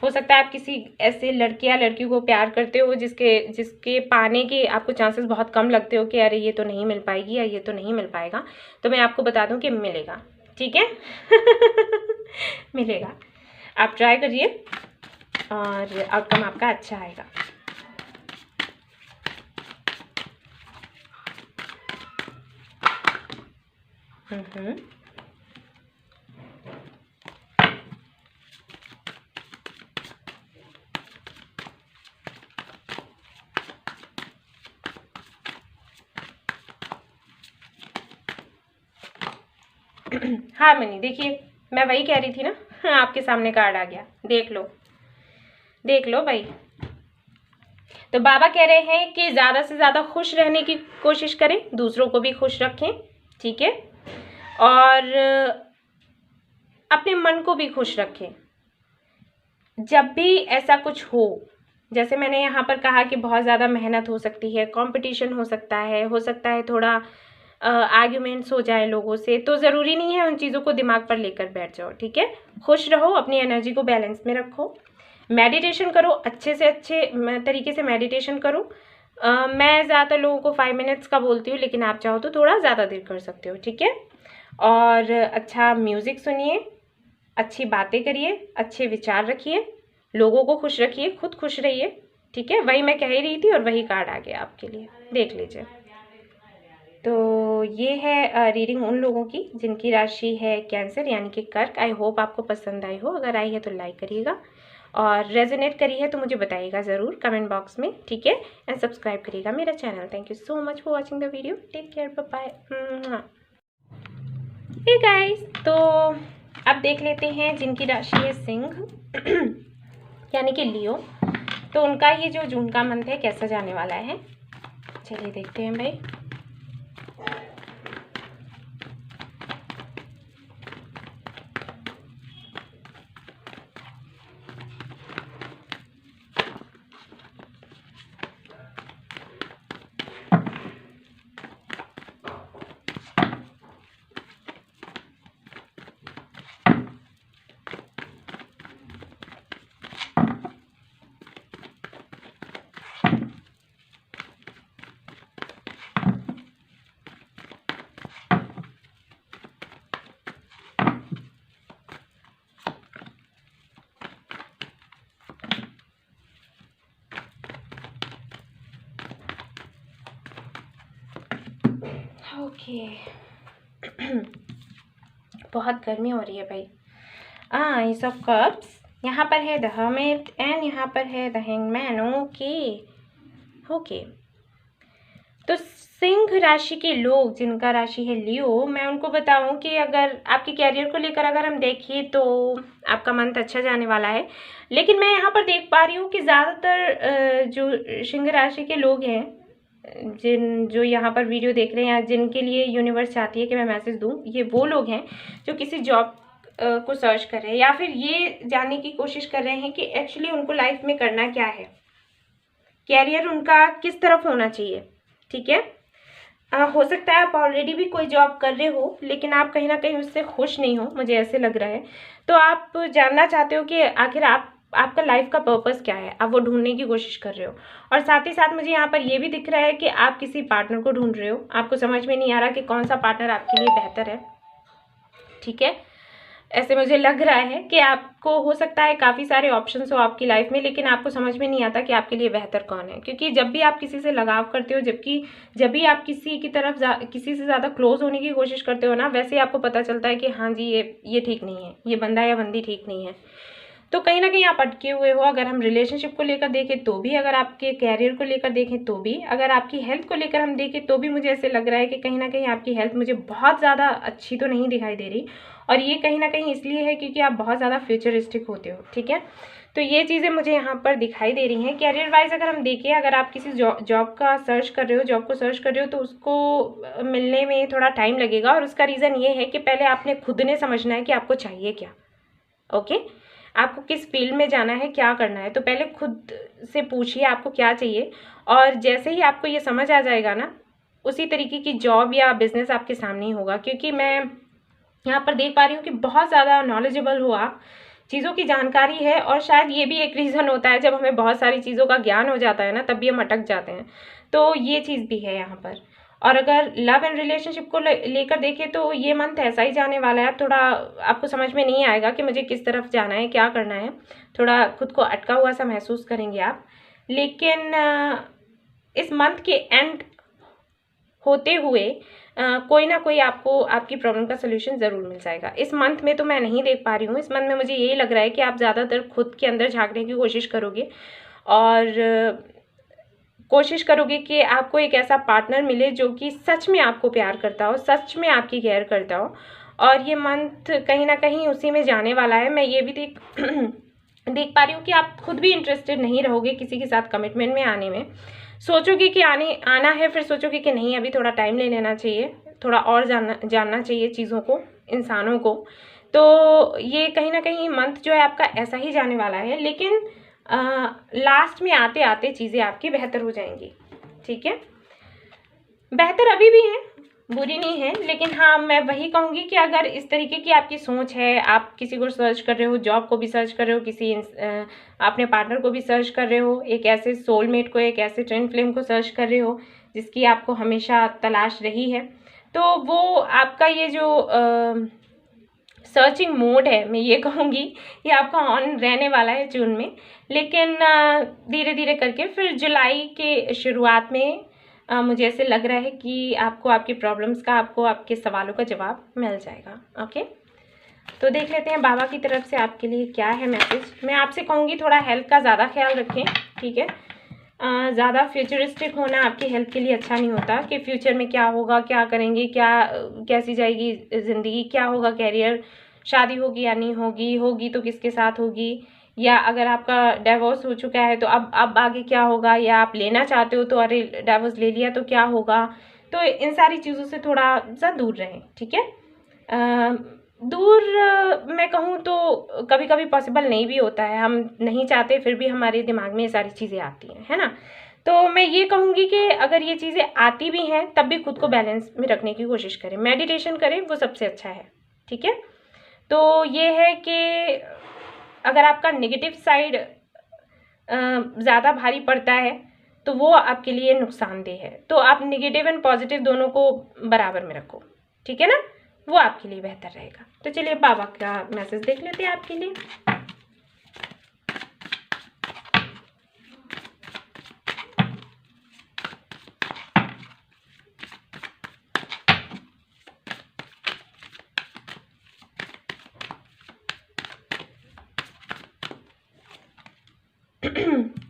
हो सकता है आप किसी ऐसे लड़के या लड़की को प्यार करते हो जिसके पाने के आपको चांसेस बहुत कम लगते हो कि अरे ये तो नहीं मिल पाएगी या ये तो नहीं मिल पाएगा, तो मैं आपको बता दूं कि मिलेगा। ठीक है मिलेगा, आप ट्राई करिए और आउटकम आपका अच्छा आएगा। हाँ मनी, देखिए मैं वही कह रही थी ना, आपके सामने कार्ड आ गया, देख लो भाई। तो बाबा कह रहे हैं कि ज़्यादा से ज़्यादा खुश रहने की कोशिश करें, दूसरों को भी खुश रखें। ठीक है, और अपने मन को भी खुश रखें। जब भी ऐसा कुछ हो, जैसे मैंने यहाँ पर कहा कि बहुत ज़्यादा मेहनत हो सकती है, कंपटीशन हो सकता है थोड़ा आर्ग्यूमेंट्स हो जाए लोगों से, तो ज़रूरी नहीं है उन चीज़ों को दिमाग पर लेकर बैठ जाओ। ठीक है, खुश रहो, अपनी एनर्जी को बैलेंस में रखो, मेडिटेशन करो, अच्छे से अच्छे तरीके से मेडिटेशन करो। मैं ज़्यादातर लोगों को 5 मिनट्स का बोलती हूँ, लेकिन आप चाहो तो थोड़ा ज़्यादा देर कर सकते हो। ठीक है, और अच्छा म्यूज़िक सुनिए, अच्छी बातें करिए, अच्छे विचार रखिए, लोगों को खुश रखिए, खुद खुश रहिए। ठीक है, वही मैं कह ही रही थी और वही कार्ड आ गया आपके लिए, देख लीजिए। तो ये है रीडिंग उन लोगों की जिनकी राशि है कैंसर यानी कि कर्क। आई होप आपको पसंद आई हो, अगर आई है तो लाइक करिएगा, और रेजोनेट करी है तो मुझे बताइएगा ज़रूर कमेंट बॉक्स में। ठीक है, एंड सब्सक्राइब करिएगा मेरा channel. Thank you so much for watching the video, take care, bye bye. Hey guys, तो अब देख लेते हैं जिनकी राशि है सिंह यानी कि लियो, तो उनका ये जो जून का मंथ है कैसा जाने वाला है, चलिए देखते हैं भाई। ओके बहुत गर्मी हो रही है भाई। एस ऑफ कप्स, यहाँ पर है द हर्मिट एंड यहाँ पर है द हैंगमैन। ओके तो सिंह राशि के लोग जिनका राशि है लियो, मैं उनको बताऊं कि अगर आपके कैरियर को लेकर अगर हम देखें तो आपका मंथ अच्छा जाने वाला है, लेकिन मैं यहाँ पर देख पा रही हूँ कि ज़्यादातर जो सिंह राशि के लोग हैं जो यहाँ पर वीडियो देख रहे हैं, जिनके लिए यूनिवर्स चाहती है कि मैं मैसेज दूँ, ये वो लोग हैं जो किसी जॉब को सर्च कर रहे हैं या फिर ये जानने की कोशिश कर रहे हैं कि एक्चुअली उनको लाइफ में करना क्या है, कैरियर उनका किस तरफ होना चाहिए। ठीक है, हो सकता है आप ऑलरेडी भी कोई जॉब कर रहे हो, लेकिन आप कहीं ना कहीं उससे खुश नहीं हो, मुझे ऐसे लग रहा है। तो आप जानना चाहते हो कि आखिर आपका लाइफ का पर्पस क्या है, आप वो ढूंढने की कोशिश कर रहे हो। और साथ ही साथ मुझे यहाँ पर ये भी दिख रहा है कि आप किसी पार्टनर को ढूंढ रहे हो, आपको समझ में नहीं आ रहा कि कौन सा पार्टनर आपके लिए बेहतर है। ठीक है, ऐसे मुझे लग रहा है कि आपको हो सकता है काफ़ी सारे ऑप्शंस हो आपकी लाइफ में, लेकिन आपको समझ में नहीं आता कि आपके लिए बेहतर कौन है। क्योंकि जब भी आप किसी से लगाव करते हो, जब भी आप किसी की तरफ किसी से ज़्यादा क्लोज होने की कोशिश करते हो ना, वैसे ही आपको पता चलता है कि हाँ जी ये ठीक नहीं है, ये बंदा या बंदी ठीक नहीं है। तो कहीं ना कहीं आप अटके हुए हो। अगर हम रिलेशनशिप को लेकर देखें तो भी, अगर आपके कैरियर को लेकर देखें तो भी, अगर आपकी हेल्थ को लेकर हम देखें तो भी मुझे ऐसे लग रहा है कि कहीं ना कहीं आपकी हेल्थ मुझे बहुत ज़्यादा अच्छी तो नहीं दिखाई दे रही। और ये कहीं ना कहीं इसलिए है क्योंकि आप बहुत ज़्यादा फ्यूचरिस्टिक होते हो, ठीक है। तो ये चीज़ें मुझे यहाँ पर दिखाई दे रही हैं। कैरियर वाइज अगर हम देखें, अगर आप किसी जॉब का सर्च कर रहे हो, जॉब को सर्च कर रहे हो, तो उसको मिलने में थोड़ा टाइम लगेगा। और उसका रीज़न ये है कि पहले आपने खुद ने समझना है कि आपको चाहिए क्या। ओके, आपको किस फील्ड में जाना है, क्या करना है, तो पहले खुद से पूछिए आपको क्या चाहिए। और जैसे ही आपको ये समझ आ जाएगा ना, उसी तरीके की जॉब या बिजनेस आपके सामने ही होगा। क्योंकि मैं यहाँ पर देख पा रही हूँ कि बहुत ज़्यादा नॉलेजेबल हो आप, चीज़ों की जानकारी है। और शायद ये भी एक रीज़न होता है, जब हमें बहुत सारी चीज़ों का ज्ञान हो जाता है ना, तब भी हम अटक जाते हैं। तो ये चीज़ भी है यहाँ पर। और अगर लव एंड रिलेशनशिप को लेकर देखें तो ये मंथ ऐसा ही जाने वाला है। थोड़ा आपको समझ में नहीं आएगा कि मुझे किस तरफ जाना है, क्या करना है। थोड़ा खुद को अटका हुआ सा महसूस करेंगे आप। लेकिन इस मंथ के एंड होते हुए कोई ना कोई आपको आपकी प्रॉब्लम का सलूशन ज़रूर मिल जाएगा। इस मंथ में तो मैं नहीं देख पा रही हूँ। इस मंथ में मुझे यही लग रहा है कि आप ज़्यादातर खुद के अंदर झांकने की कोशिश करोगे और कोशिश करोगे कि आपको एक ऐसा पार्टनर मिले जो कि सच में आपको प्यार करता हो, सच में आपकी केयर करता हो। और ये मंथ कहीं ना कहीं उसी में जाने वाला है। मैं ये भी देख पा रही हूँ कि आप खुद भी इंटरेस्टेड नहीं रहोगे किसी के साथ कमिटमेंट में आने में। सोचोगे कि आना है, फिर सोचोगे कि नहीं, अभी थोड़ा टाइम ले लेना चाहिए, थोड़ा और जानना चाहिए चीज़ों को, इंसानों को। तो ये कहीं ना कहीं मंथ जो है आपका ऐसा ही जाने वाला है। लेकिन लास्ट में आते आते चीज़ें आपकी बेहतर हो जाएंगी, ठीक है। बेहतर अभी भी है, बुरी नहीं है। लेकिन हाँ, मैं वही कहूँगी कि अगर इस तरीके की आपकी सोच है, आप किसी को सर्च कर रहे हो, जॉब को भी सर्च कर रहे हो, किसी अपने पार्टनर को भी सर्च कर रहे हो, एक ऐसे सोलमेट को, एक ऐसे ट्विन फ्लेम को सर्च कर रहे हो जिसकी आपको हमेशा तलाश रही है, तो वो आपका ये जो सर्चिंग मोड है, मैं ये कहूँगी, ये आपका ऑन रहने वाला है जून में। लेकिन धीरे धीरे करके फिर जुलाई के शुरुआत में मुझे ऐसे लग रहा है कि आपको आपकी प्रॉब्लम्स का, आपको आपके सवालों का जवाब मिल जाएगा। ओके, तो देख लेते हैं बाबा की तरफ से आपके लिए क्या है मैसेज। मैं आपसे कहूँगी थोड़ा हेल्थ का ज़्यादा ख्याल रखें, ठीक है। ज़्यादा फ्यूचरिस्टिक होना आपकी हेल्थ के लिए अच्छा नहीं होता कि फ्यूचर में क्या होगा, क्या करेंगे, कैसी जाएगी ज़िंदगी, क्या होगा कैरियर, शादी होगी या नहीं होगी, होगी तो किसके साथ होगी, या अगर आपका डिवोर्स हो चुका है तो अब आगे क्या होगा, या आप लेना चाहते हो तो अरे डिवोर्स ले लिया तो क्या होगा। तो इन सारी चीज़ों से थोड़ा सा दूर रहें, ठीक है। दूर मैं कहूँ तो कभी कभी पॉसिबल नहीं भी होता है, हम नहीं चाहते फिर भी हमारे दिमाग में ये सारी चीज़ें आती हैं, है ना। तो मैं ये कहूँगी कि अगर ये चीज़ें आती भी हैं तब भी खुद को बैलेंस में रखने की कोशिश करें, मेडिटेशन करें, वो सबसे अच्छा है, ठीक है। तो ये है कि अगर आपका नेगेटिव साइड ज़्यादा भारी पड़ता है तो वो आपके लिए नुकसानदेह है। तो आप नेगेटिव एंड पॉजिटिव दोनों को बराबर में रखो, ठीक है ना, वो आपके लिए बेहतर रहेगा। तो चलिए बाबा का मैसेज देख लेते हैं आपके लिए।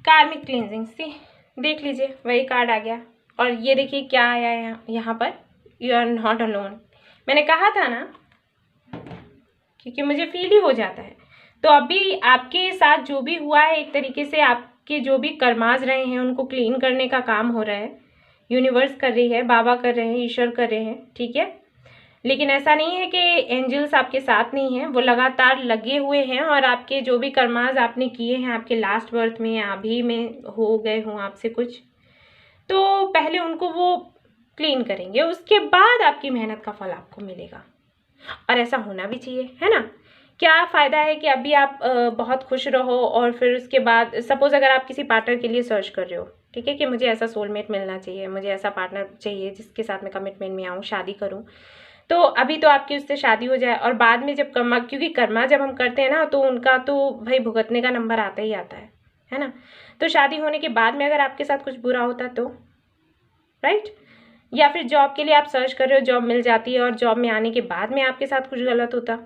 कार्मिक क्लींजिंग से देख लीजिए, वही कार्ड आ गया। और ये देखिए क्या आया है यहाँ पर, यू आर नॉट अलोन। मैंने कहा था ना, क्योंकि मुझे फील ही हो जाता है। तो अभी आपके साथ जो भी हुआ है, एक तरीके से आपके जो भी कर्माज रहे हैं उनको क्लीन करने का काम हो रहा है। यूनिवर्स कर रही है, बाबा कर रहे हैं, ईश्वर कर रहे हैं, ठीक है। लेकिन ऐसा नहीं है कि एंजल्स आपके साथ नहीं हैं, वो लगातार लगे हुए हैं। और आपके जो भी कर्माज आपने किए हैं आपके लास्ट बर्थ में या अभी में हो गए हों आपसे कुछ, तो पहले उनको वो क्लीन करेंगे, उसके बाद आपकी मेहनत का फल आपको मिलेगा। और ऐसा होना भी चाहिए, है ना। क्या फ़ायदा है कि अभी आप बहुत खुश रहो और फिर उसके बाद सपोज़ अगर आप किसी पार्टनर के लिए सर्च कर रहे हो, ठीक है, कि मुझे ऐसा सोलमेट मिलना चाहिए, मुझे ऐसा पार्टनर चाहिए जिसके साथ मैं कमिटमेंट में आऊँ, शादी करूँ। तो अभी तो आपकी उससे शादी हो जाए और बाद में जब क्योंकि कर्मा जब हम करते हैं ना तो उनका तो भाई भुगतने का नंबर आता ही आता है ना। तो शादी होने के बाद में अगर आपके साथ कुछ बुरा होता तो, राइट। या फिर जॉब के लिए आप सर्च कर रहे हो, जॉब मिल जाती है और जॉब में आने के बाद में आपके साथ कुछ गलत होता,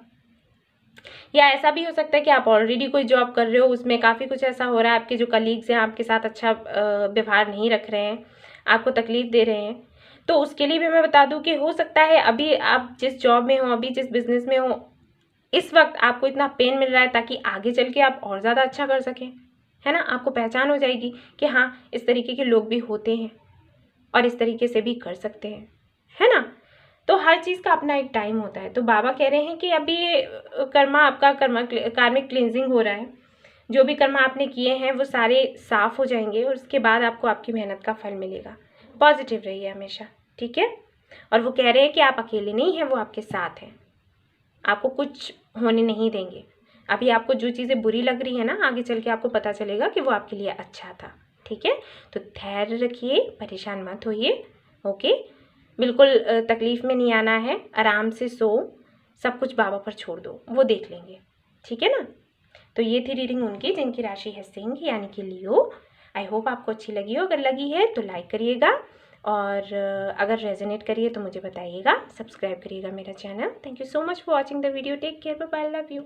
या ऐसा भी हो सकता है कि आप ऑलरेडी कोई जॉब कर रहे हो, उसमें काफ़ी कुछ ऐसा हो रहा है, आपके जो कलीग्स हैं आपके साथ अच्छा व्यवहार नहीं रख रहे हैं, आपको तकलीफ़ दे रहे हैं। तो उसके लिए भी मैं बता दूं कि हो सकता है अभी आप जिस जॉब में हो, अभी जिस बिज़नेस में हो, इस वक्त आपको इतना पेन मिल रहा है ताकि आगे चल के आप और ज़्यादा अच्छा कर सकें, है ना। आपको पहचान हो जाएगी कि हाँ, इस तरीके के लोग भी होते हैं और इस तरीके से भी कर सकते हैं, है ना। तो हर चीज़ का अपना एक टाइम होता है। तो बाबा कह रहे हैं कि अभी आपका कार्मिक क्लिनजिंग हो रहा है, जो भी कर्म आपने किए हैं वो सारे साफ हो जाएंगे और उसके बाद आपको आपकी मेहनत का फल मिलेगा। पॉजिटिव रहिए हमेशा, ठीक है। और वो कह रहे हैं कि आप अकेले नहीं हैं, वो आपके साथ हैं, आपको कुछ होने नहीं देंगे। अभी आपको जो चीज़ें बुरी लग रही है ना, आगे चल के आपको पता चलेगा कि वो आपके लिए अच्छा था, ठीक है। तो धैर्य रखिए, परेशान मत होइए, ओके। बिल्कुल तकलीफ़ में नहीं आना है, आराम से सो, सब कुछ बाबा पर छोड़ दो, वो देख लेंगे, ठीक है ना। तो ये थी रीडिंग उनकी जिनकी राशि है सिंह यानी कि लियो। आई होप आपको अच्छी लगी हो। अगर लगी है तो लाइक करिएगा और अगर रेजोनेट करिए तो मुझे बताइएगा, सब्सक्राइब करिएगा मेरा channel. Thank you so much for watching the video. Take care, bye bye, love you.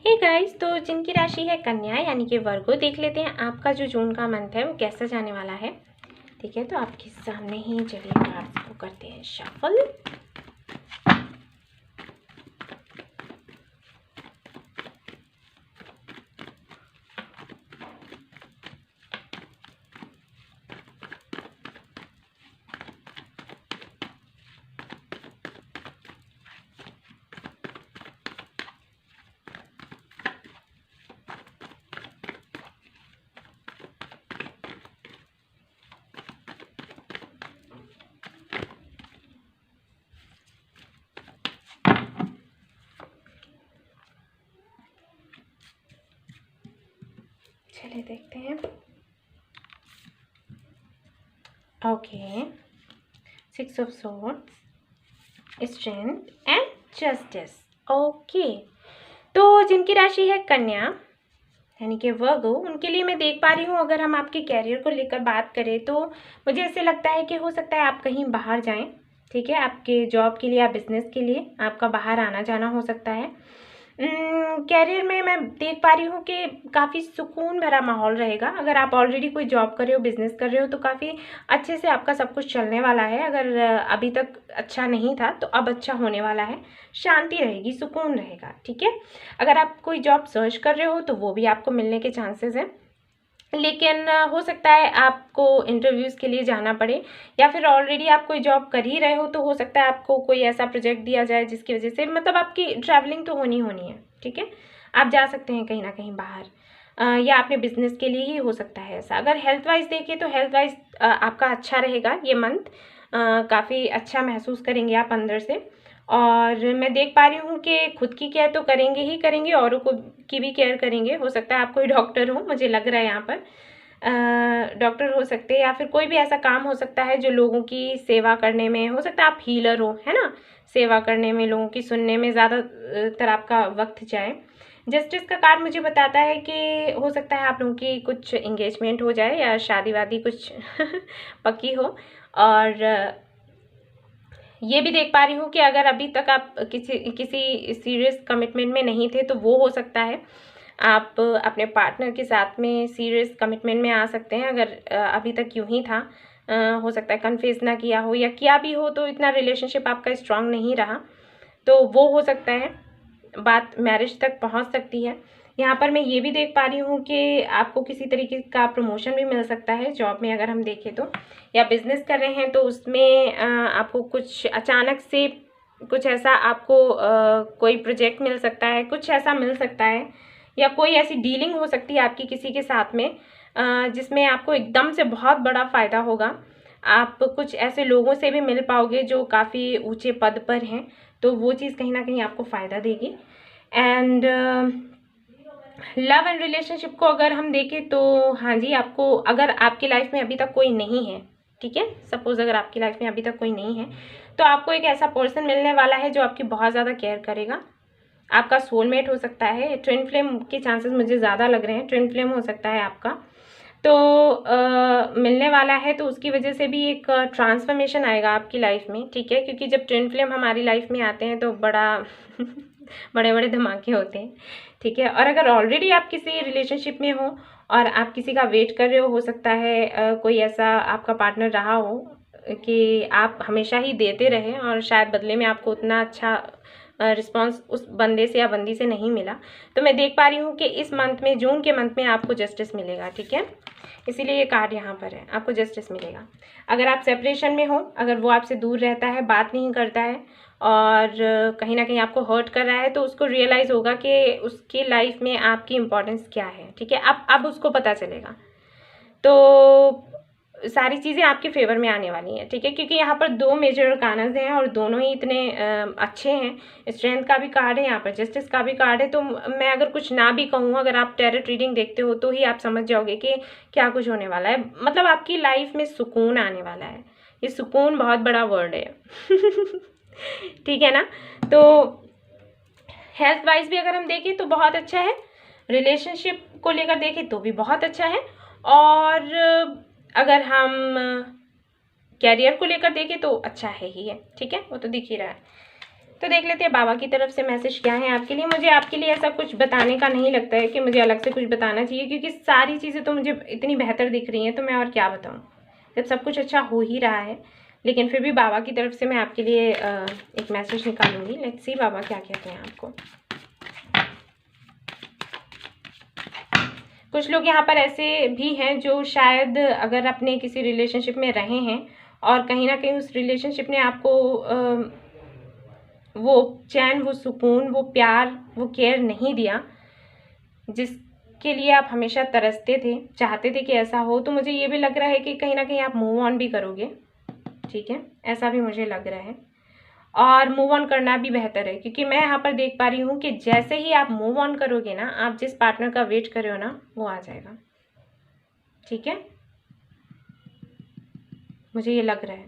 Hey guys, तो जिनकी राशि है कन्या यानी कि वर्गो, देख लेते हैं आपका जो जून का मंथ है वो कैसा जाने वाला है, ठीक है। तो आपके सामने ही चलिए कार्ड्स को करते हैं शफल। चलिए देखते हैं। Okay, 6 of swords, strength and justice. Okay, तो जिनकी राशि है कन्या यानी कि वर्गो, उनके लिए मैं देख पा रही हूँ, अगर हम आपके कैरियर को लेकर बात करें तो मुझे ऐसे लगता है कि हो सकता है आप कहीं बाहर जाएं, ठीक है। आपके जॉब के लिए या बिजनेस के लिए आपका बाहर आना जाना हो सकता है। कैरियर में मैं देख पा रही हूँ कि काफ़ी सुकून भरा माहौल रहेगा। अगर आप ऑलरेडी कोई जॉब कर रहे हो, बिजनेस कर रहे हो, तो काफ़ी अच्छे से आपका सब कुछ चलने वाला है। अगर अभी तक अच्छा नहीं था तो अब अच्छा होने वाला है, शांति रहेगी, सुकून रहेगा, ठीक है। अगर आप कोई जॉब सर्च कर रहे हो तो वो भी आपको मिलने के चांसेस हैं, लेकिन हो सकता है आपको इंटरव्यूज़ के लिए जाना पड़े, या फिर ऑलरेडी आप कोई जॉब कर ही रहे हो तो हो सकता है आपको कोई ऐसा प्रोजेक्ट दिया जाए जिसकी वजह से मतलब आपकी ट्रैवलिंग तो होनी है, ठीक है। आप जा सकते हैं कहीं ना कहीं बाहर, या अपने बिजनेस के लिए ही हो सकता है ऐसा। अगर हेल्थ वाइज देखें तो हेल्थ वाइज आपका अच्छा रहेगा ये मंथ, काफ़ी अच्छा महसूस करेंगे आप अंदर से। और मैं देख पा रही हूँ कि खुद की केयर तो करेंगे ही करेंगे, औरों को की भी केयर करेंगे। हो सकता है आप कोई डॉक्टर हो, मुझे लग रहा है यहाँ पर डॉक्टर हो सकते हैं, या फिर कोई भी ऐसा काम हो सकता है जो लोगों की सेवा करने में, हो सकता है आप हीलर हो, है ना। सेवा करने में, लोगों की सुनने में ज़्यादातर आपका वक्त जाए। जस्टिस का कार्ड मुझे बताता है कि हो सकता है आप लोगों की कुछ इंगेजमेंट हो जाए या शादी वादी कुछ पक्की हो। और ये भी देख पा रही हूँ कि अगर अभी तक आप किसी सीरियस कमिटमेंट में नहीं थे तो वो हो सकता है आप अपने पार्टनर के साथ में सीरियस कमिटमेंट में आ सकते हैं। अगर अभी तक यूं ही था, हो सकता है कन्फेस ना किया हो, या किया भी हो तो इतना रिलेशनशिप आपका स्ट्रांग नहीं रहा, तो वो हो सकता है बात मैरिज तक पहुंच सकती है। यहाँ पर मैं ये भी देख पा रही हूँ कि आपको किसी तरीके का प्रमोशन भी मिल सकता है जॉब में, अगर हम देखें तो, या बिजनेस कर रहे हैं तो उसमें आपको कुछ अचानक से कुछ ऐसा आपको कोई प्रोजेक्ट मिल सकता है, कुछ ऐसा मिल सकता है, या कोई ऐसी डीलिंग हो सकती है आपकी किसी के साथ में जिसमें आपको एकदम से बहुत बड़ा फ़ायदा होगा। आप कुछ ऐसे लोगों से भी मिल पाओगे जो काफ़ी ऊंचे पद पर हैं, तो वो चीज़ कहीं ना कहीं आपको फ़ायदा देगी। एंड लव एंड रिलेशनशिप को अगर हम देखें तो हाँ जी, आपको अगर आपकी लाइफ में अभी तक कोई नहीं है, ठीक है, सपोज़ अगर आपकी लाइफ में अभी तक कोई नहीं है तो आपको एक ऐसा पर्सन मिलने वाला है जो आपकी बहुत ज़्यादा केयर करेगा। आपका सोलमेट हो सकता है, ट्विन फ्लेम के चांसेस मुझे ज़्यादा लग रहे हैं, ट्विन फ्लेम हो सकता है आपका। तो मिलने वाला है, तो उसकी वजह से भी एक ट्रांसफॉर्मेशन आएगा आपकी लाइफ में, ठीक है। क्योंकि जब ट्विन फ्लेम हमारी लाइफ में आते हैं तो बड़ा बड़े बड़े धमाके होते हैं, ठीक है। और अगर ऑलरेडी आप किसी रिलेशनशिप में हो और आप किसी का वेट कर रहे हो सकता है कोई ऐसा आपका पार्टनर रहा हो कि आप हमेशा ही देते रहें और शायद बदले में आपको उतना अच्छा रिस्पॉन्स उस बंदे से या बंदी से नहीं मिला। तो मैं देख पा रही हूँ कि इस मंथ में, जून के मंथ में आपको जस्टिस मिलेगा, ठीक है। इसीलिए ये कार्ड यहाँ पर है, आपको जस्टिस मिलेगा। अगर आप सेपरेशन में हो, अगर वो आपसे दूर रहता है, बात नहीं करता है और कहीं ना कहीं आपको हर्ट कर रहा है, तो उसको रियलाइज़ होगा कि उसकी लाइफ में आपकी इम्पोर्टेंस क्या है, ठीक है। अब उसको पता चलेगा। तो सारी चीज़ें आपके फेवर में आने वाली हैं, ठीक है। क्योंकि यहाँ पर 2 मेजर अरकानास हैं और दोनों ही इतने अच्छे हैं। स्ट्रेंथ का भी कार्ड है, यहाँ पर जस्टिस का भी कार्ड है। तो मैं अगर कुछ ना भी कहूँ, अगर आप टैरोट रीडिंग देखते हो तो ही आप समझ जाओगे कि क्या कुछ होने वाला है। मतलब आपकी लाइफ में सुकून आने वाला है। ये सुकून बहुत बड़ा वर्ड है ठीक है ना। तो हेल्थ वाइज भी अगर हम देखें तो बहुत अच्छा है, रिलेशनशिप को लेकर देखें तो भी बहुत अच्छा है, और अगर हम कैरियर को लेकर देखें तो अच्छा है ही है, ठीक है। वो तो दिख ही रहा है। तो देख लेते हैं बाबा की तरफ से मैसेज क्या है आपके लिए। मुझे आपके लिए ऐसा कुछ बताने का नहीं लगता है कि मुझे अलग से कुछ बताना चाहिए, क्योंकि सारी चीज़ें तो मुझे इतनी बेहतर दिख रही हैं, तो मैं और क्या बताऊँ जब सब कुछ अच्छा हो ही रहा है। लेकिन फिर भी बाबा की तरफ से मैं आपके लिए एक मैसेज निकालूंगी। लेट्स सी बाबा क्या कहते हैं आपको। कुछ लोग यहाँ पर ऐसे भी हैं जो शायद अगर अपने किसी रिलेशनशिप में रहे हैं और कहीं ना कहीं उस रिलेशनशिप ने आपको वो चैन, वो सुकून, वो प्यार, वो केयर नहीं दिया जिसके लिए आप हमेशा तरसते थे, चाहते थे कि ऐसा हो। तो मुझे ये भी लग रहा है कि कहीं ना कहीं आप मूव ऑन भी करोगे, ठीक है। ऐसा भी मुझे लग रहा है, और मूव ऑन करना भी बेहतर है, क्योंकि मैं यहाँ पर देख पा रही हूँ कि जैसे ही आप मूव ऑन करोगे ना, आप जिस पार्टनर का वेट कर रहे हो ना, वो आ जाएगा, ठीक है। मुझे ये लग रहा है,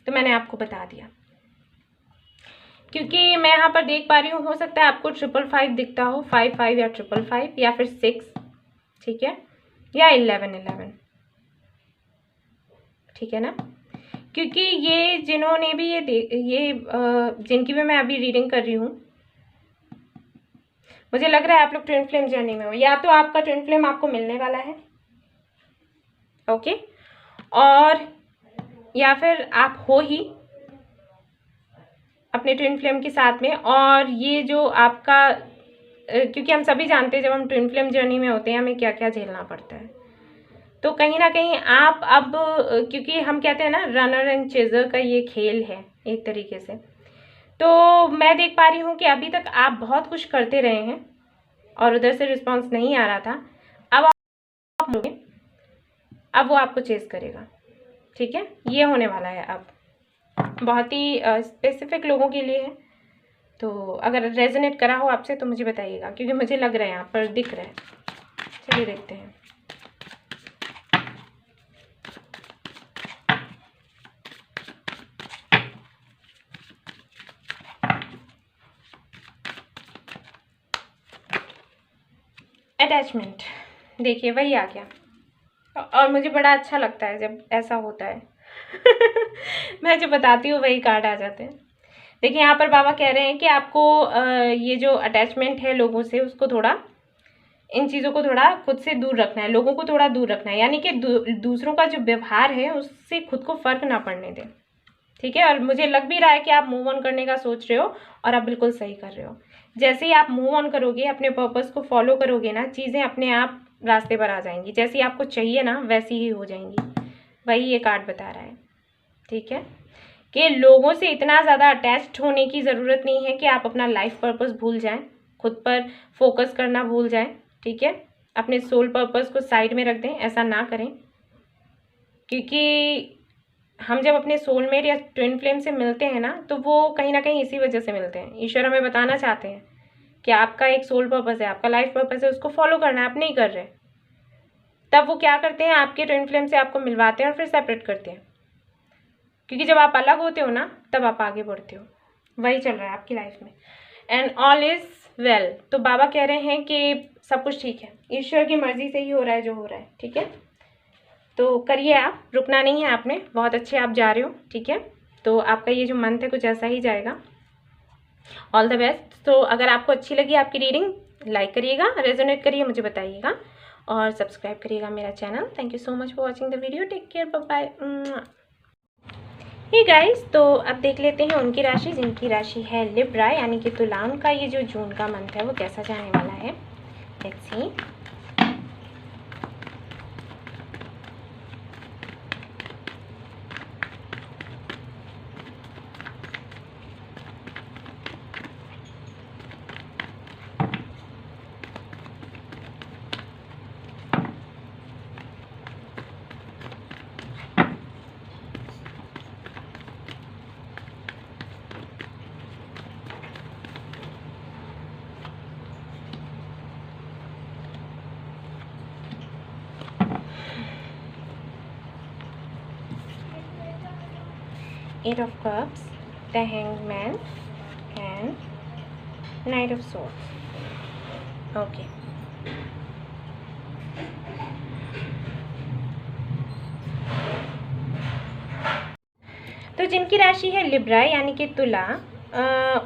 तो मैंने आपको बता दिया। क्योंकि मैं यहाँ पर देख पा रही हूँ, हो सकता है आपको 555 दिखता हो, 55 या 555 या फिर 6, ठीक है, या 11, ठीक है ना। क्योंकि ये जिन्होंने भी जिनकी भी मैं अभी रीडिंग कर रही हूँ, मुझे लग रहा है आप लोग ट्विन फ्लेम जर्नी में हो, या तो आपका ट्विन फ्लेम आपको मिलने वाला है, ओके, और या फिर आप हो ही अपने ट्विन फ्लेम के साथ में। और ये जो आपका, क्योंकि हम सभी जानते हैं जब हम ट्विन फ्लेम जर्नी में होते हैं हमें क्या क्या झेलना पड़ता है। तो कहीं ना कहीं आप अब, क्योंकि हम कहते हैं ना रनर एंड चेजर का ये खेल है एक तरीके से, तो मैं देख पा रही हूँ कि अभी तक आप बहुत कुछ करते रहे हैं और उधर से रिस्पांस नहीं आ रहा था। अब वो आपको चेज करेगा, ठीक है। ये होने वाला है अब, बहुत ही स्पेसिफिक लोगों के लिए है। तो अगर रेजोनेट करा हो आपसे तो मुझे बताइएगा, क्योंकि मुझे लग रहा है यहाँ पर दिख रहा है। चलिए देखते हैं। अटैचमेंट, देखिए वही आ गया, और मुझे बड़ा अच्छा लगता है जब ऐसा होता है मैं जो बताती हूँ वही कार्ड आ जाते हैं। देखिए यहाँ पर बाबा कह रहे हैं कि आपको ये जो अटैचमेंट है लोगों से, उसको थोड़ा, इन चीज़ों को थोड़ा खुद से दूर रखना है, लोगों को थोड़ा दूर रखना है, यानी कि दूसरों का जो व्यवहार है उससे खुद को फर्क ना पड़ने दें, ठीक है। और मुझे लग भी रहा है कि आप मूव ऑन करने का सोच रहे हो, और आप बिल्कुल सही कर रहे हो। जैसे ही आप मूव ऑन करोगे, अपने पर्पस को फॉलो करोगे ना, चीज़ें अपने आप रास्ते पर आ जाएंगी, जैसी आपको चाहिए ना वैसी ही हो जाएंगी। वही ये कार्ड बता रहा है, ठीक है, कि लोगों से इतना ज़्यादा अटैच्ड होने की ज़रूरत नहीं है कि आप अपना लाइफ पर्पस भूल जाएं, खुद पर फोकस करना भूल जाएं, ठीक है। अपने सोल पर्पस को साइड में रख दें, ऐसा ना करें। क्योंकि हम जब अपने सोलमेट या ट्विन फ्लेम से मिलते हैं ना, तो वो कहीं ना कहीं इसी वजह से मिलते हैं। ईश्वर हमें बताना चाहते हैं कि आपका एक सोल पर्पस है, आपका लाइफ पर्पस है, उसको फॉलो करना है, आप नहीं कर रहे। तब वो क्या करते हैं, आपके ट्विन फ्लेम से आपको मिलवाते हैं और फिर सेपरेट करते हैं। क्योंकि जब आप अलग होते हो ना, तब आप आगे बढ़ते हो। वही चल रहा है आपकी लाइफ में, एंड ऑल इज वेल। तो बाबा कह रहे हैं कि सब कुछ ठीक है, ईश्वर की मर्जी से ही हो रहा है जो हो रहा है, ठीक है। तो करिए, आप रुकना नहीं है आपने, बहुत अच्छे आप जा रहे हो, ठीक है। तो आपका ये जो मंथ है कुछ ऐसा ही जाएगा। All the best. तो अगर आपको अच्छी लगी आपकी रीडिंग, लाइक करिएगा, रेजोनेट करिए, मुझे बताइएगा और सब्सक्राइब करिएगा मेरा channel. Thank you so much for watching the video. Take care, bye bye. Hey guys, तो अब देख लेते हैं उनकी राशि, जिनकी राशि है लिब्रा यानी कि तुला। उनका ये जो जून का मंथ है वो कैसा जाने वाला है, let's C. Eight of Cups, the Hanged Man, and Knight of Swords. Okay. तो जिनकी राशि है लिब्रा यानी कि तुला,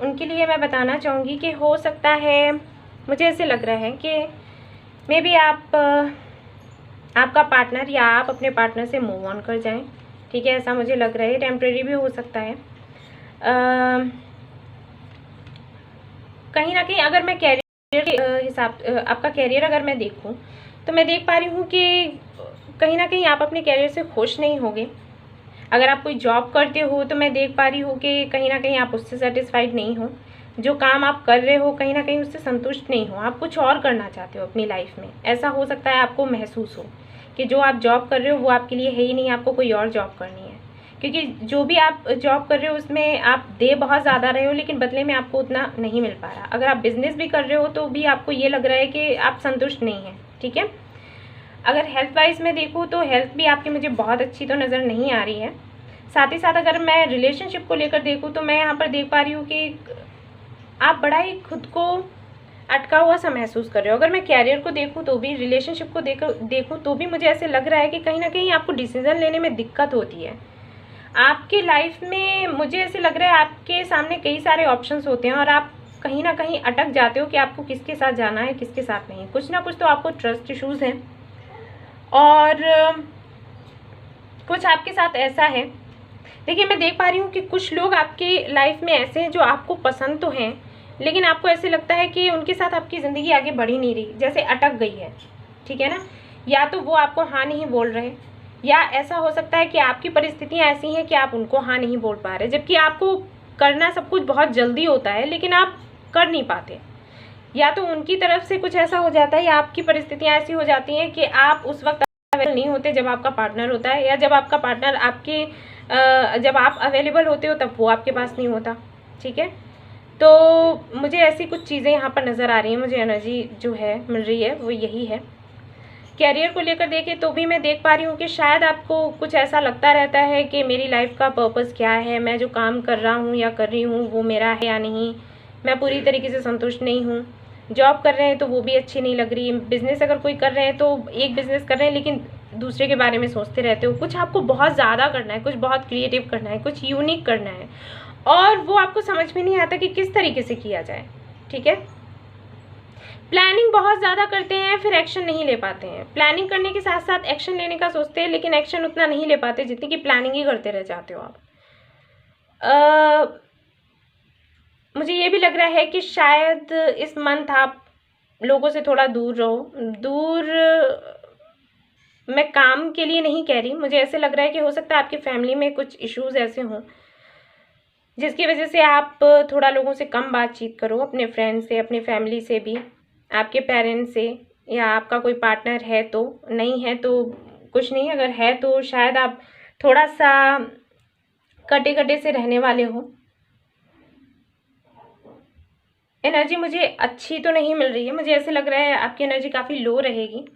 उनके लिए मैं बताना चाहूँगी कि हो सकता है, मुझे ऐसे लग रहा है कि मे बी आपका पार्टनर या आप अपने पार्टनर से मूव ऑन कर जाएं, ठीक है। ऐसा मुझे लग रहा है, टेम्प्रेरी भी हो सकता है। कहीं ना कहीं अगर मैं कैरियर के हिसाब आपका कैरियर अगर मैं देखूं तो मैं देख पा रही हूँ कि कहीं ना कहीं आप अपने कैरियर से खुश नहीं होंगे। अगर आप कोई जॉब करते हो तो मैं देख पा रही हूँ कि कहीं ना कहीं आप उससे सेटिस्फाइड नहीं हो। जो काम आप कर रहे हो कहीं ना कहीं उससे संतुष्ट नहीं हो, आप कुछ और करना चाहते हो अपनी लाइफ में। ऐसा हो सकता है आपको महसूस हो कि जो आप जॉब कर रहे हो वो आपके लिए है ही नहीं, आपको कोई और जॉब करनी है। क्योंकि जो भी आप जॉब कर रहे हो उसमें आप दे बहुत ज़्यादा रहे हो लेकिन बदले में आपको उतना नहीं मिल पा रहा। अगर आप बिजनेस भी कर रहे हो तो भी आपको ये लग रहा है कि आप संतुष्ट नहीं हैं, ठीक है। अगर हेल्थ वाइज में देखूँ तो हेल्थ भी आपकी मुझे बहुत अच्छी तो नज़र नहीं आ रही है। साथ ही साथ अगर मैं रिलेशनशिप को लेकर देखूँ तो मैं यहाँ पर देख पा रही हूँ कि आप बड़ा ही खुद को अटका हुआ सा महसूस कर रहे हो। अगर मैं कैरियर को देखूँ तो भी, रिलेशनशिप को देखूँ तो भी मुझे ऐसे लग रहा है कि कहीं ना कहीं आपको डिसीजन लेने में दिक्कत होती है। आपकी लाइफ में मुझे ऐसे लग रहा है आपके सामने कई सारे ऑप्शंस होते हैं और आप कहीं ना कहीं अटक जाते हो कि आपको किसके साथ जाना है किसके साथ नहीं। कुछ ना कुछ तो आपको ट्रस्ट इश्यूज हैं और कुछ आपके साथ ऐसा है। देखिए, मैं देख पा रही हूँ कि कुछ लोग आपकी लाइफ में ऐसे हैं जो आपको पसंद तो हैं लेकिन आपको ऐसे लगता है कि उनके साथ आपकी ज़िंदगी आगे बढ़ ही नहीं रही, जैसे अटक गई है, ठीक है ना। या तो वो आपको हाँ नहीं बोल रहे, या ऐसा हो सकता है कि आपकी परिस्थितियाँ ऐसी हैं कि आप उनको हाँ नहीं बोल पा रहे, जबकि आपको करना सब कुछ बहुत जल्दी होता है लेकिन आप कर नहीं पाते। या तो उनकी तरफ से कुछ ऐसा हो जाता है या आपकी परिस्थितियाँ ऐसी हो जाती हैं कि आप उस वक्त अवेलेबल नहीं होते जब आपका पार्टनर होता है, या जब आपका पार्टनर जब आप अवेलेबल होते हो तब वो आपके पास नहीं होता, ठीक है। तो मुझे ऐसी कुछ चीज़ें यहाँ पर नज़र आ रही हैं, मुझे एनर्जी जो है मिल रही है वो यही है। कैरियर को लेकर देखें तो भी मैं देख पा रही हूँ कि शायद आपको कुछ ऐसा लगता रहता है कि मेरी लाइफ का पर्पस क्या है, मैं जो काम कर रहा हूँ या कर रही हूँ वो मेरा है या नहीं, मैं पूरी तरीके से संतुष्ट नहीं हूँ। जॉब कर रहे हैं तो वो भी अच्छी नहीं लग रही, बिज़नेस अगर कोई कर रहे हैं तो एक बिज़नेस कर रहे हैं लेकिन दूसरे के बारे में सोचते रहते हो। कुछ आपको बहुत ज़्यादा करना है, कुछ बहुत क्रिएटिव करना है, कुछ यूनिक करना है और वो आपको समझ में नहीं आता कि किस तरीके से किया जाए, ठीक है। प्लानिंग बहुत ज़्यादा करते हैं फिर एक्शन नहीं ले पाते हैं। प्लानिंग करने के साथ साथ एक्शन लेने का सोचते हैं लेकिन एक्शन उतना नहीं ले पाते जितनी कि प्लानिंग ही करते रह जाते हो आप। मुझे ये भी लग रहा है कि शायद इस मंथ आप लोगों से थोड़ा दूर रहो। दूर मैं काम के लिए नहीं कह रही, मुझे ऐसे लग रहा है कि हो सकता है आपकी फैमिली में कुछ इश्यूज ऐसे हों जिसकी वजह से आप थोड़ा लोगों से कम बातचीत करो, अपने फ्रेंड से, अपनी फैमिली से भी, आपके पेरेंट्स से, या आपका कोई पार्टनर है तो, नहीं है तो कुछ नहीं, अगर है तो शायद आप थोड़ा सा कटे कटे से रहने वाले हो। एनर्जी मुझे अच्छी तो नहीं मिल रही है, मुझे ऐसे लग रहा है आपकी एनर्जी काफ़ी लो रहेगी।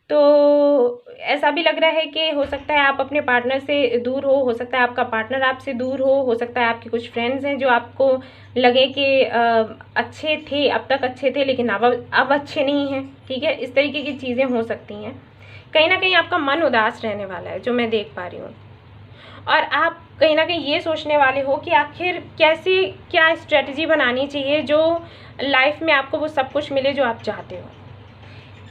तो ऐसा भी लग रहा है कि हो सकता है आप अपने पार्टनर से दूर हो सकता है आपका पार्टनर आपसे दूर हो सकता है आपके कुछ फ्रेंड्स हैं जो आपको लगे कि अच्छे थे, अब तक अच्छे थे लेकिन अब अच्छे नहीं हैं, ठीक है। इस तरीके की चीज़ें हो सकती हैं। कहीं ना कहीं आपका मन उदास रहने वाला है जो मैं देख पा रही हूँ, और आप कहीं ना कहीं ये सोचने वाले हो कि आखिर कैसे क्या स्ट्रेटजी बनानी चाहिए जो लाइफ में आपको वो सब कुछ मिले जो आप चाहते हो।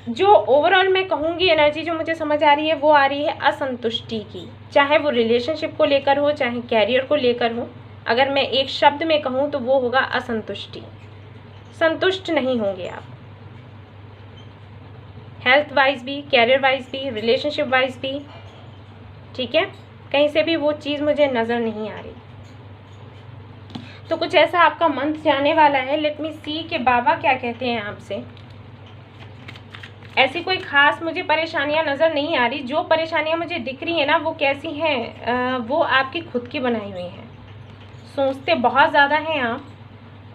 जो ओवरऑल मैं कहूँगी एनर्जी जो मुझे समझ आ रही है वो आ रही है असंतुष्टि की, चाहे वो रिलेशनशिप को लेकर हो चाहे कैरियर को लेकर हो। अगर मैं एक शब्द में कहूँ तो वो होगा असंतुष्टि। संतुष्ट नहीं होंगे आप, हेल्थ वाइज भी, कैरियर वाइज भी, रिलेशनशिप वाइज भी, ठीक है। कहीं से भी वो चीज़ मुझे नज़र नहीं आ रही। तो कुछ ऐसा आपका मंथ जाने वाला है। लेट मी सी कि बाबा क्या कहते हैं आपसे। ऐसी कोई खास मुझे परेशानियां नज़र नहीं आ रही। जो परेशानियां मुझे दिख रही है ना वो कैसी हैं, वो आपकी खुद की बनाई हुई हैं। सोचते बहुत ज़्यादा हैं आप,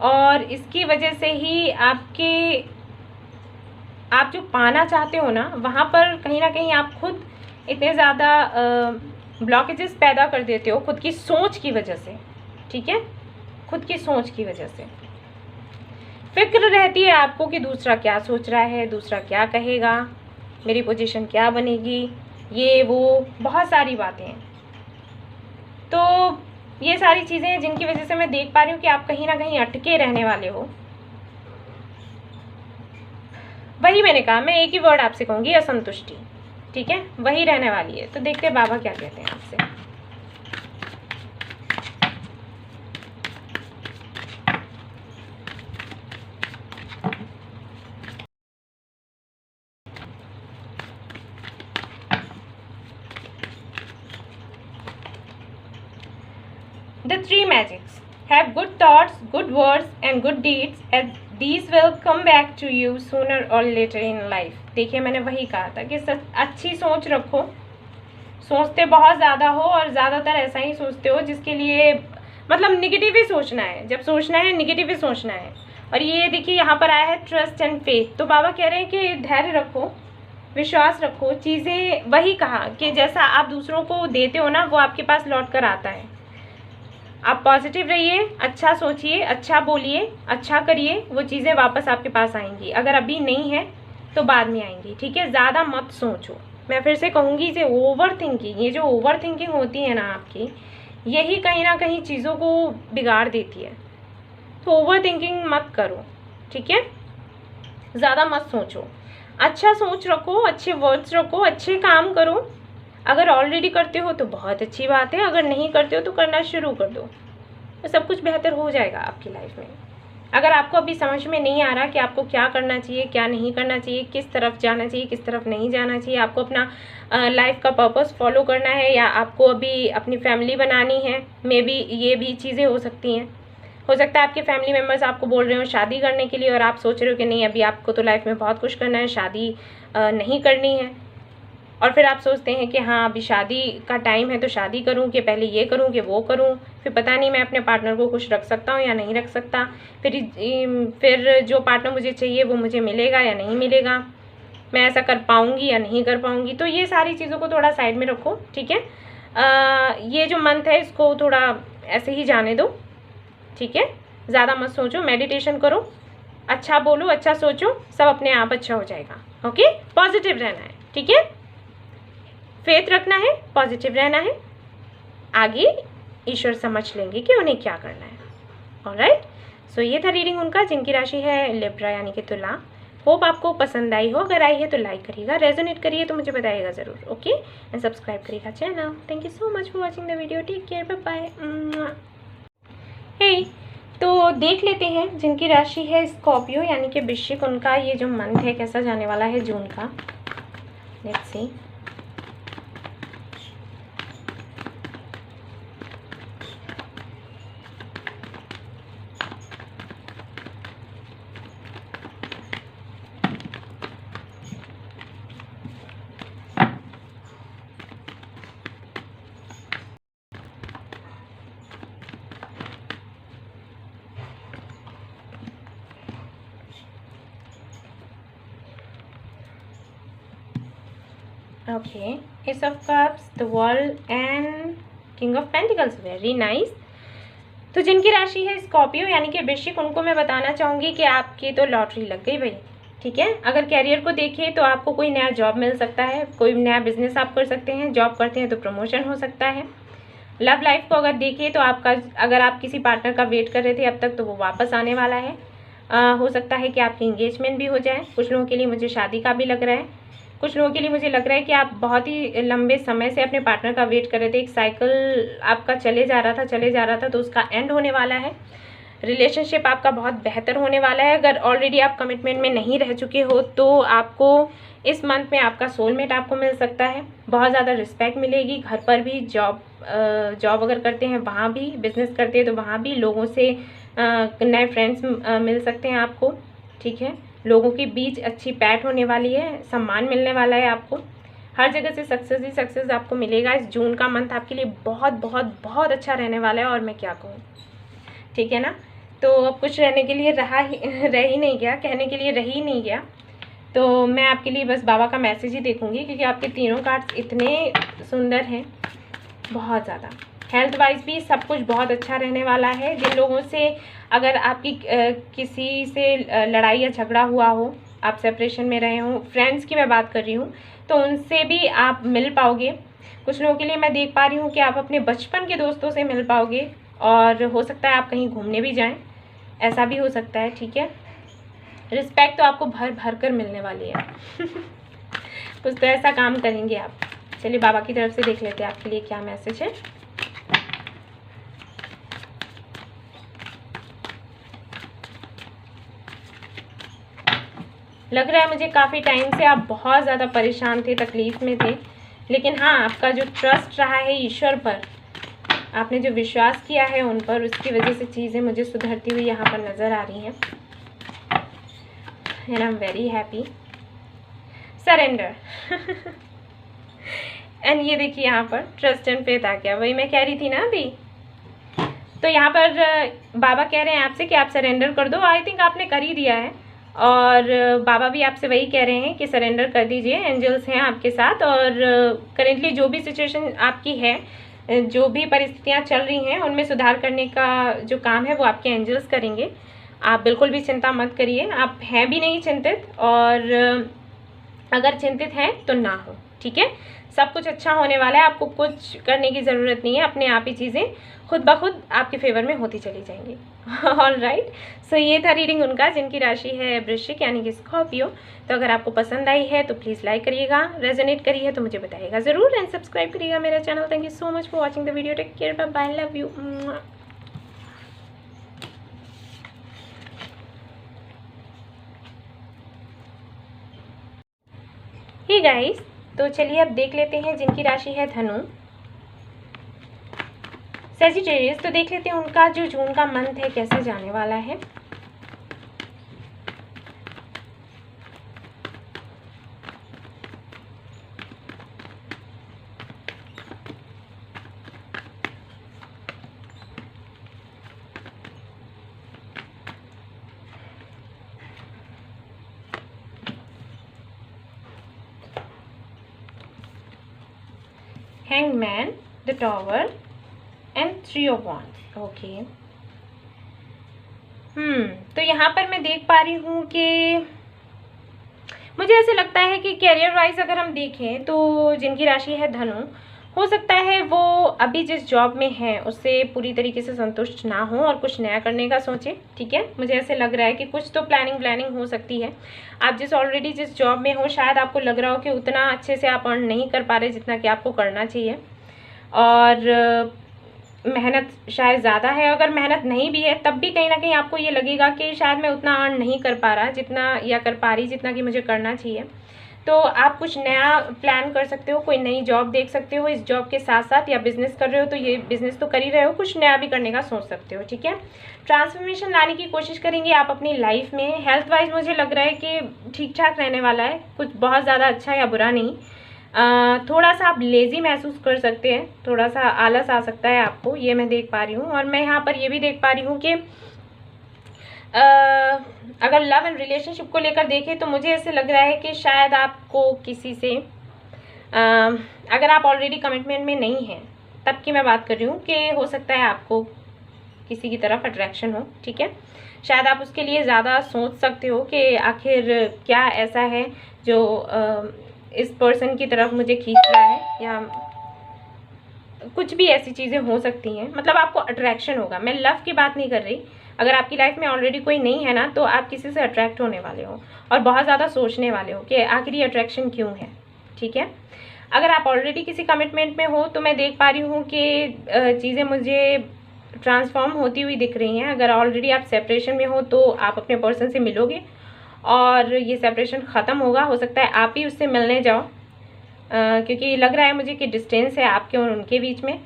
और इसकी वजह से ही आप जो पाना चाहते हो ना वहाँ पर कहीं ना कहीं आप खुद इतने ज़्यादा ब्लॉकेजेस पैदा कर देते हो खुद की सोच की वजह से, ठीक है। खुद की सोच की वजह से फिक्र रहती है आपको कि दूसरा क्या सोच रहा है, दूसरा क्या कहेगा, मेरी पोजीशन क्या बनेगी, ये वो बहुत सारी बातें हैं। तो ये सारी चीज़ें हैं जिनकी वजह से मैं देख पा रही हूँ कि आप कहीं ना कहीं अटके रहने वाले हो। वही मैंने कहा, मैं एक ही वर्ड आपसे कहूँगी, असंतुष्टि, ठीक है, वही रहने वाली है। तो देखते हैं बाबा क्या कहते हैं आपसे। The three magics. Have good thoughts, good words and good deeds as these will come back to you sooner or later in life. देखिए मैंने वही कहा था कि अच्छी सोच रखो। सोचते बहुत ज़्यादा हो और ज़्यादातर ऐसा ही सोचते हो जिसके लिए मतलब निगेटिव ही सोचना है। जब सोचना है निगेटिव ही सोचना है। और ये देखिए यहाँ पर आया है ट्रस्ट एंड फेथ। तो बाबा कह रहे हैं कि धैर्य रखो, विश्वास रखो। चीज़ें वही कहा कि जैसा आप दूसरों को देते हो ना वो आपके पास लौट कर आता है। आप पॉजिटिव रहिए, अच्छा सोचिए, अच्छा बोलिए, अच्छा करिए, वो चीज़ें वापस आपके पास आएंगी। अगर अभी नहीं है तो बाद में आएंगी, ठीक है। ज़्यादा मत सोचो। मैं फिर से कहूँगी कि ओवर थिंकिंग, ये जो ओवर थिंकिंग होती है ना आपकी, यही कहीं ना कहीं चीज़ों को बिगाड़ देती है। तो ओवर थिंकिंग मत करो, ठीक है। ज़्यादा मत सोचो, अच्छा सोच रखो, अच्छे वर्ड्स रखो, अच्छे काम करो। अगर ऑलरेडी करते हो तो बहुत अच्छी बात है, अगर नहीं करते हो तो करना शुरू कर दो, तो सब कुछ बेहतर हो जाएगा आपकी लाइफ में। अगर आपको अभी समझ में नहीं आ रहा कि आपको क्या करना चाहिए, क्या नहीं करना चाहिए, किस तरफ जाना चाहिए, किस तरफ नहीं जाना चाहिए, आपको अपना लाइफ का पर्पस फॉलो करना है या आपको अभी अपनी फैमिली बनानी है, मे बी ये भी चीज़ें हो सकती हैं। हो सकता है आपके फैमिली मेम्बर्स आपको बोल रहे हो शादी करने के लिए और आप सोच रहे हो कि नहीं अभी आपको तो लाइफ में बहुत कुछ करना है, शादी नहीं करनी है। और फिर आप सोचते हैं कि हाँ अभी शादी का टाइम है तो शादी करूँ कि पहले ये करूँ कि वो करूँ, फिर पता नहीं मैं अपने पार्टनर को खुश रख सकता हूँ या नहीं रख सकता, फिर जो पार्टनर मुझे चाहिए वो मुझे मिलेगा या नहीं मिलेगा, मैं ऐसा कर पाऊँगी या नहीं कर पाऊँगी। तो ये सारी चीज़ों को थोड़ा साइड में रखो, ठीक है। ये जो मंथ है इसको थोड़ा ऐसे ही जाने दो, ठीक है। ज़्यादा मत सोचो, मेडिटेशन करो, अच्छा बोलो, अच्छा सोचो, सब अपने आप अच्छा हो जाएगा। ओके, पॉजिटिव रहना है, ठीक है। फेथ रखना है, पॉजिटिव रहना है, आगे ईश्वर समझ लेंगे कि उन्हें क्या करना है। ऑलराइट, सो ये था रीडिंग उनका जिनकी राशि है लिब्रा यानी कि तुला। होप आपको पसंद आई हो, अगर आई है तो लाइक करिएगा, रेजोनेट करिए तो मुझे बताइएगा ज़रूर, ओके। एंड सब्सक्राइब करिएगा channel. Thank you so much for watching the video, take care, bye bye. Hey, तो देख लेते हैं जिनकी राशि है स्कॉर्पियो यानी कि वृश्चिक, उनका ये जो मंथ है कैसा जाने वाला है जून का। Let's see. Okay, S of cups, the world and king of pentacles, very nice. तो जिनकी राशि है स्कॉर्पियो यानी कि वृश्चिक, उनको मैं बताना चाहूँगी कि आपकी तो लॉटरी लग गई भाई। ठीक है, अगर कैरियर को देखें तो आपको कोई नया जॉब मिल सकता है, कोई नया बिजनेस आप कर सकते हैं, जॉब करते हैं तो प्रमोशन हो सकता है। लव लाइफ को अगर देखें तो आपका, अगर आप किसी पार्टनर का वेट कर रहे थे अब तक, तो वो वापस आने वाला है। हो सकता है कि आपकी इंगेजमेंट भी हो जाए। कुछ लोगों के लिए मुझे शादी का भी लग रहा है। कुछ लोगों के लिए मुझे लग रहा है कि आप बहुत ही लंबे समय से अपने पार्टनर का वेट कर रहे थे, एक साइकिल आपका चले जा रहा था तो उसका एंड होने वाला है। रिलेशनशिप आपका बहुत बेहतर होने वाला है। अगर ऑलरेडी आप कमिटमेंट में नहीं रह चुके हो तो आपको इस मंथ में आपका सोलमेट आपको मिल सकता है। बहुत ज़्यादा रिस्पेक्ट मिलेगी, घर पर भी, जॉब अगर करते हैं वहाँ भी, बिजनेस करते हैं तो वहाँ भी, लोगों से नए फ्रेंड्स मिल सकते हैं आपको। ठीक है, लोगों के बीच अच्छी पैठ होने वाली है, सम्मान मिलने वाला है आपको। हर जगह से सक्सेस ही सक्सेस आपको मिलेगा। इस जून का मंथ आपके लिए बहुत बहुत बहुत अच्छा रहने वाला है, और मैं क्या कहूँ। ठीक है ना, तो अब कुछ रहने के लिए रह ही नहीं गया, कहने के लिए रह ही नहीं गया। तो मैं आपके लिए बस बाबा का मैसेज ही देखूंगी, क्योंकि आपके तीनों कार्ड्स इतने सुंदर हैं, बहुत ज़्यादा। हेल्थ वाइज भी सब कुछ बहुत अच्छा रहने वाला है। जिन लोगों से अगर आपकी किसी से लड़ाई या झगड़ा हुआ हो, आप सेपरेशन में रहे हो, फ्रेंड्स की मैं बात कर रही हूँ, तो उनसे भी आप मिल पाओगे। कुछ लोगों के लिए मैं देख पा रही हूँ कि आप अपने बचपन के दोस्तों से मिल पाओगे, और हो सकता है आप कहीं घूमने भी जाएं, ऐसा भी हो सकता है। ठीक है, रिस्पेक्ट तो आपको भर भर कर मिलने वाली है। कुछ तो ऐसा काम करेंगे आप। चलिए बाबा की तरफ से देख लेते हैं आपके लिए क्या मैसेज है। लग रहा है मुझे काफ़ी टाइम से आप बहुत ज़्यादा परेशान थे, तकलीफ में थे, लेकिन हाँ, आपका जो ट्रस्ट रहा है ईश्वर पर, आपने जो विश्वास किया है उन पर, उसकी वजह से चीज़ें मुझे सुधरती हुई यहाँ पर नज़र आ रही हैं। And I am very happy. Surrender. And ये देखिए यहाँ पर ट्रस्ट एंड फेथ आ गया, वही मैं कह रही थी ना अभी। तो यहाँ पर बाबा कह रहे हैं आपसे कि आप सरेंडर कर दो। आई थिंक आपने कर ही दिया है, और बाबा भी आपसे वही कह रहे हैं कि सरेंडर कर दीजिए। एंजल्स हैं आपके साथ, और करेंटली जो भी सिचुएशन आपकी है, जो भी परिस्थितियाँ चल रही हैं, उनमें सुधार करने का जो काम है वो आपके एंजल्स करेंगे। आप बिल्कुल भी चिंता मत करिए, आप हैं भी नहीं चिंतित, और अगर चिंतित हैं तो ना हो। ठीक है, सब कुछ अच्छा होने वाला है, आपको कुछ करने की ज़रूरत नहीं है, अपने आप ही चीज़ें खुद ब खुद आपके फेवर में होती चली जाएंगी। ऑल राइट, सो ये था रीडिंग उनका जिनकी राशि है वृश्चिक यानी कि स्कॉर्पियो। तो अगर आपको पसंद आई है तो प्लीज़ लाइक करिएगा, रेजोनेट करी है तो मुझे बताइएगा ज़रूर, एंड सब्सक्राइब करिएगा मेरा channel. Thank you so much for watching the video. Take care, bye bye, love you. Hey guys, तो चलिए अब देख लेते हैं जिनकी राशि है धनु, सेजिटेरियस। तो देख लेते हैं उनका जो जून का मंथ है कैसे जाने वाला है। Hangman, the tower and 3 of wands. Okay, तो यहाँ पर मैं देख पा रही हूँ कि मुझे ऐसे लगता है कि कैरियर वाइज अगर हम देखें तो जिनकी राशि है धनु, हो सकता है वो अभी जिस जॉब में है उससे पूरी तरीके से संतुष्ट ना हो और कुछ नया करने का सोचे। ठीक है, मुझे ऐसे लग रहा है कि कुछ तो प्लानिंग हो सकती है। आप ऑलरेडी जिस जॉब में हो, शायद आपको लग रहा हो कि उतना अच्छे से आप अर्न नहीं कर पा रहे जितना कि आपको करना चाहिए, और मेहनत शायद ज़्यादा है। अगर मेहनत नहीं भी है तब भी कहीं ना कहीं आपको ये लगेगा कि शायद मैं उतना अर्न नहीं कर पा रहा जितना, या कर पा रही जितना कि मुझे करना चाहिए। तो आप कुछ नया प्लान कर सकते हो, कोई नई जॉब देख सकते हो इस जॉब के साथ साथ, या बिज़नेस कर रहे हो तो ये बिज़नेस तो कर ही रहे हो, कुछ नया भी करने का सोच सकते हो। ठीक है, ट्रांसफॉर्मेशन लाने की कोशिश करेंगे आप अपनी लाइफ में। हेल्थ वाइज मुझे लग रहा है कि ठीक ठाक रहने वाला है, कुछ बहुत ज़्यादा अच्छा या बुरा नहीं। थोड़ा सा आप लेज़ी महसूस कर सकते हैं, थोड़ा सा आलस आ सकता है आपको, ये मैं देख पा रही हूँ। और मैं यहाँ पर ये भी देख पा रही हूँ कि अगर लव एंड रिलेशनशिप को लेकर देखें तो मुझे ऐसे लग रहा है कि शायद आपको किसी से अगर आप ऑलरेडी कमिटमेंट में नहीं हैं तब की मैं बात कर रही हूँ कि हो सकता है आपको किसी की तरफ अट्रैक्शन हो, ठीक है। शायद आप उसके लिए ज़्यादा सोच सकते हो कि आखिर क्या ऐसा है जो इस पर्सन की तरफ मुझे खींच रहा है, या कुछ भी ऐसी चीज़ें हो सकती हैं। मतलब आपको अट्रैक्शन होगा, मैं लव की बात नहीं कर रही। अगर आपकी लाइफ में ऑलरेडी कोई नहीं है ना, तो आप किसी से अट्रैक्ट होने वाले हो और बहुत ज़्यादा सोचने वाले हो कि आखिर ये अट्रैक्शन क्यों है, ठीक है। अगर आप ऑलरेडी किसी कमिटमेंट में हो तो मैं देख पा रही हूँ कि चीज़ें मुझे ट्रांसफॉर्म होती हुई दिख रही हैं। अगर ऑलरेडी आप सेपरेशन में हो तो आप अपने पर्सन से मिलोगे और ये सेपरेशन ख़त्म होगा। हो सकता है आप ही उससे मिलने जाओ, क्योंकि लग रहा है मुझे कि डिस्टेंस है आपके और उनके बीच में।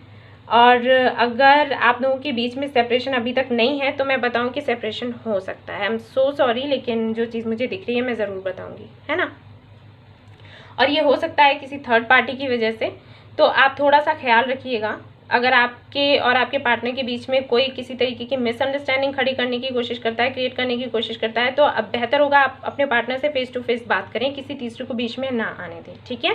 और अगर आप लोगों के बीच में सेपरेशन अभी तक नहीं है तो मैं बताऊं कि सेपरेशन हो सकता है। आई एम सो सॉरी, लेकिन जो चीज़ मुझे दिख रही है मैं ज़रूर बताऊंगी, है ना। और ये हो सकता है किसी थर्ड पार्टी की वजह से, तो आप थोड़ा सा ख्याल रखिएगा। अगर आपके और आपके पार्टनर के बीच में कोई किसी तरीके की मिसअंडरस्टैंडिंग खड़ी करने की कोशिश करता है, क्रिएट करने की कोशिश करता है, तो अब बेहतर होगा आप अपने पार्टनर से फेस टू फेस बात करें, किसी तीसरे को बीच में ना आने दें, ठीक है।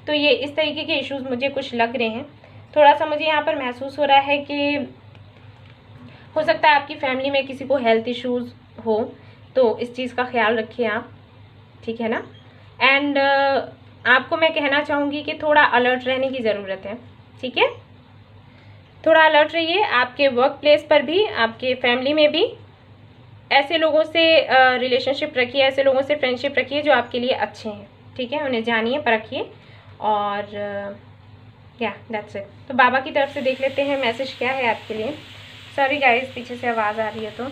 तो ये इस तरीके के इश्यूज मुझे कुछ लग रहे हैं। थोड़ा सा मुझे यहाँ पर महसूस हो रहा है कि हो सकता है आपकी फैमिली में किसी को हेल्थ इश्यूज हो, तो इस चीज़ का ख्याल रखिए आप, ठीक है ना। एंड आपको मैं कहना चाहूँगी कि थोड़ा अलर्ट रहने की ज़रूरत है, ठीक है। थोड़ा अलर्ट रहिए, आपके वर्क प्लेस पर भी, आपके फैमिली में भी ऐसे लोगों से रिलेशनशिप रखिए, ऐसे लोगों से फ्रेंडशिप रखिए जो आपके लिए अच्छे हैं, ठीक है। उन्हें जानिए, परखिए, और या दैट्स इट। तो बाबा की तरफ से देख लेते हैं मैसेज क्या है आपके लिए। सॉरी गाइस, पीछे से आवाज़ आ रही है। तो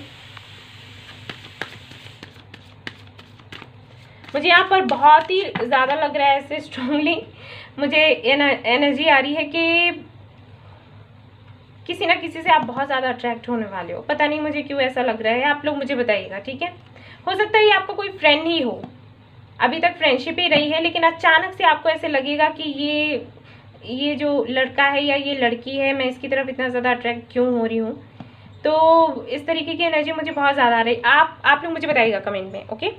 मुझे यहाँ पर बहुत ही ज़्यादा लग रहा है, ऐसे स्ट्रांगली मुझे एनर्जी आ रही है कि किसी ना किसी से आप बहुत ज़्यादा अट्रैक्ट होने वाले हो। पता नहीं मुझे क्यों ऐसा लग रहा है, आप लोग मुझे बताइएगा, ठीक है। हो सकता है ये आपका कोई फ्रेंड ही हो, अभी तक फ्रेंडशिप ही रही है, लेकिन अचानक से आपको ऐसे लगेगा कि ये जो लड़का है या ये लड़की है, मैं इसकी तरफ इतना ज़्यादा अट्रैक्ट क्यों हो रही हूँ। तो इस तरीके की एनर्जी मुझे बहुत ज़्यादा आ रही है। आप लोग मुझे बताइएगा कमेंट में, ओके।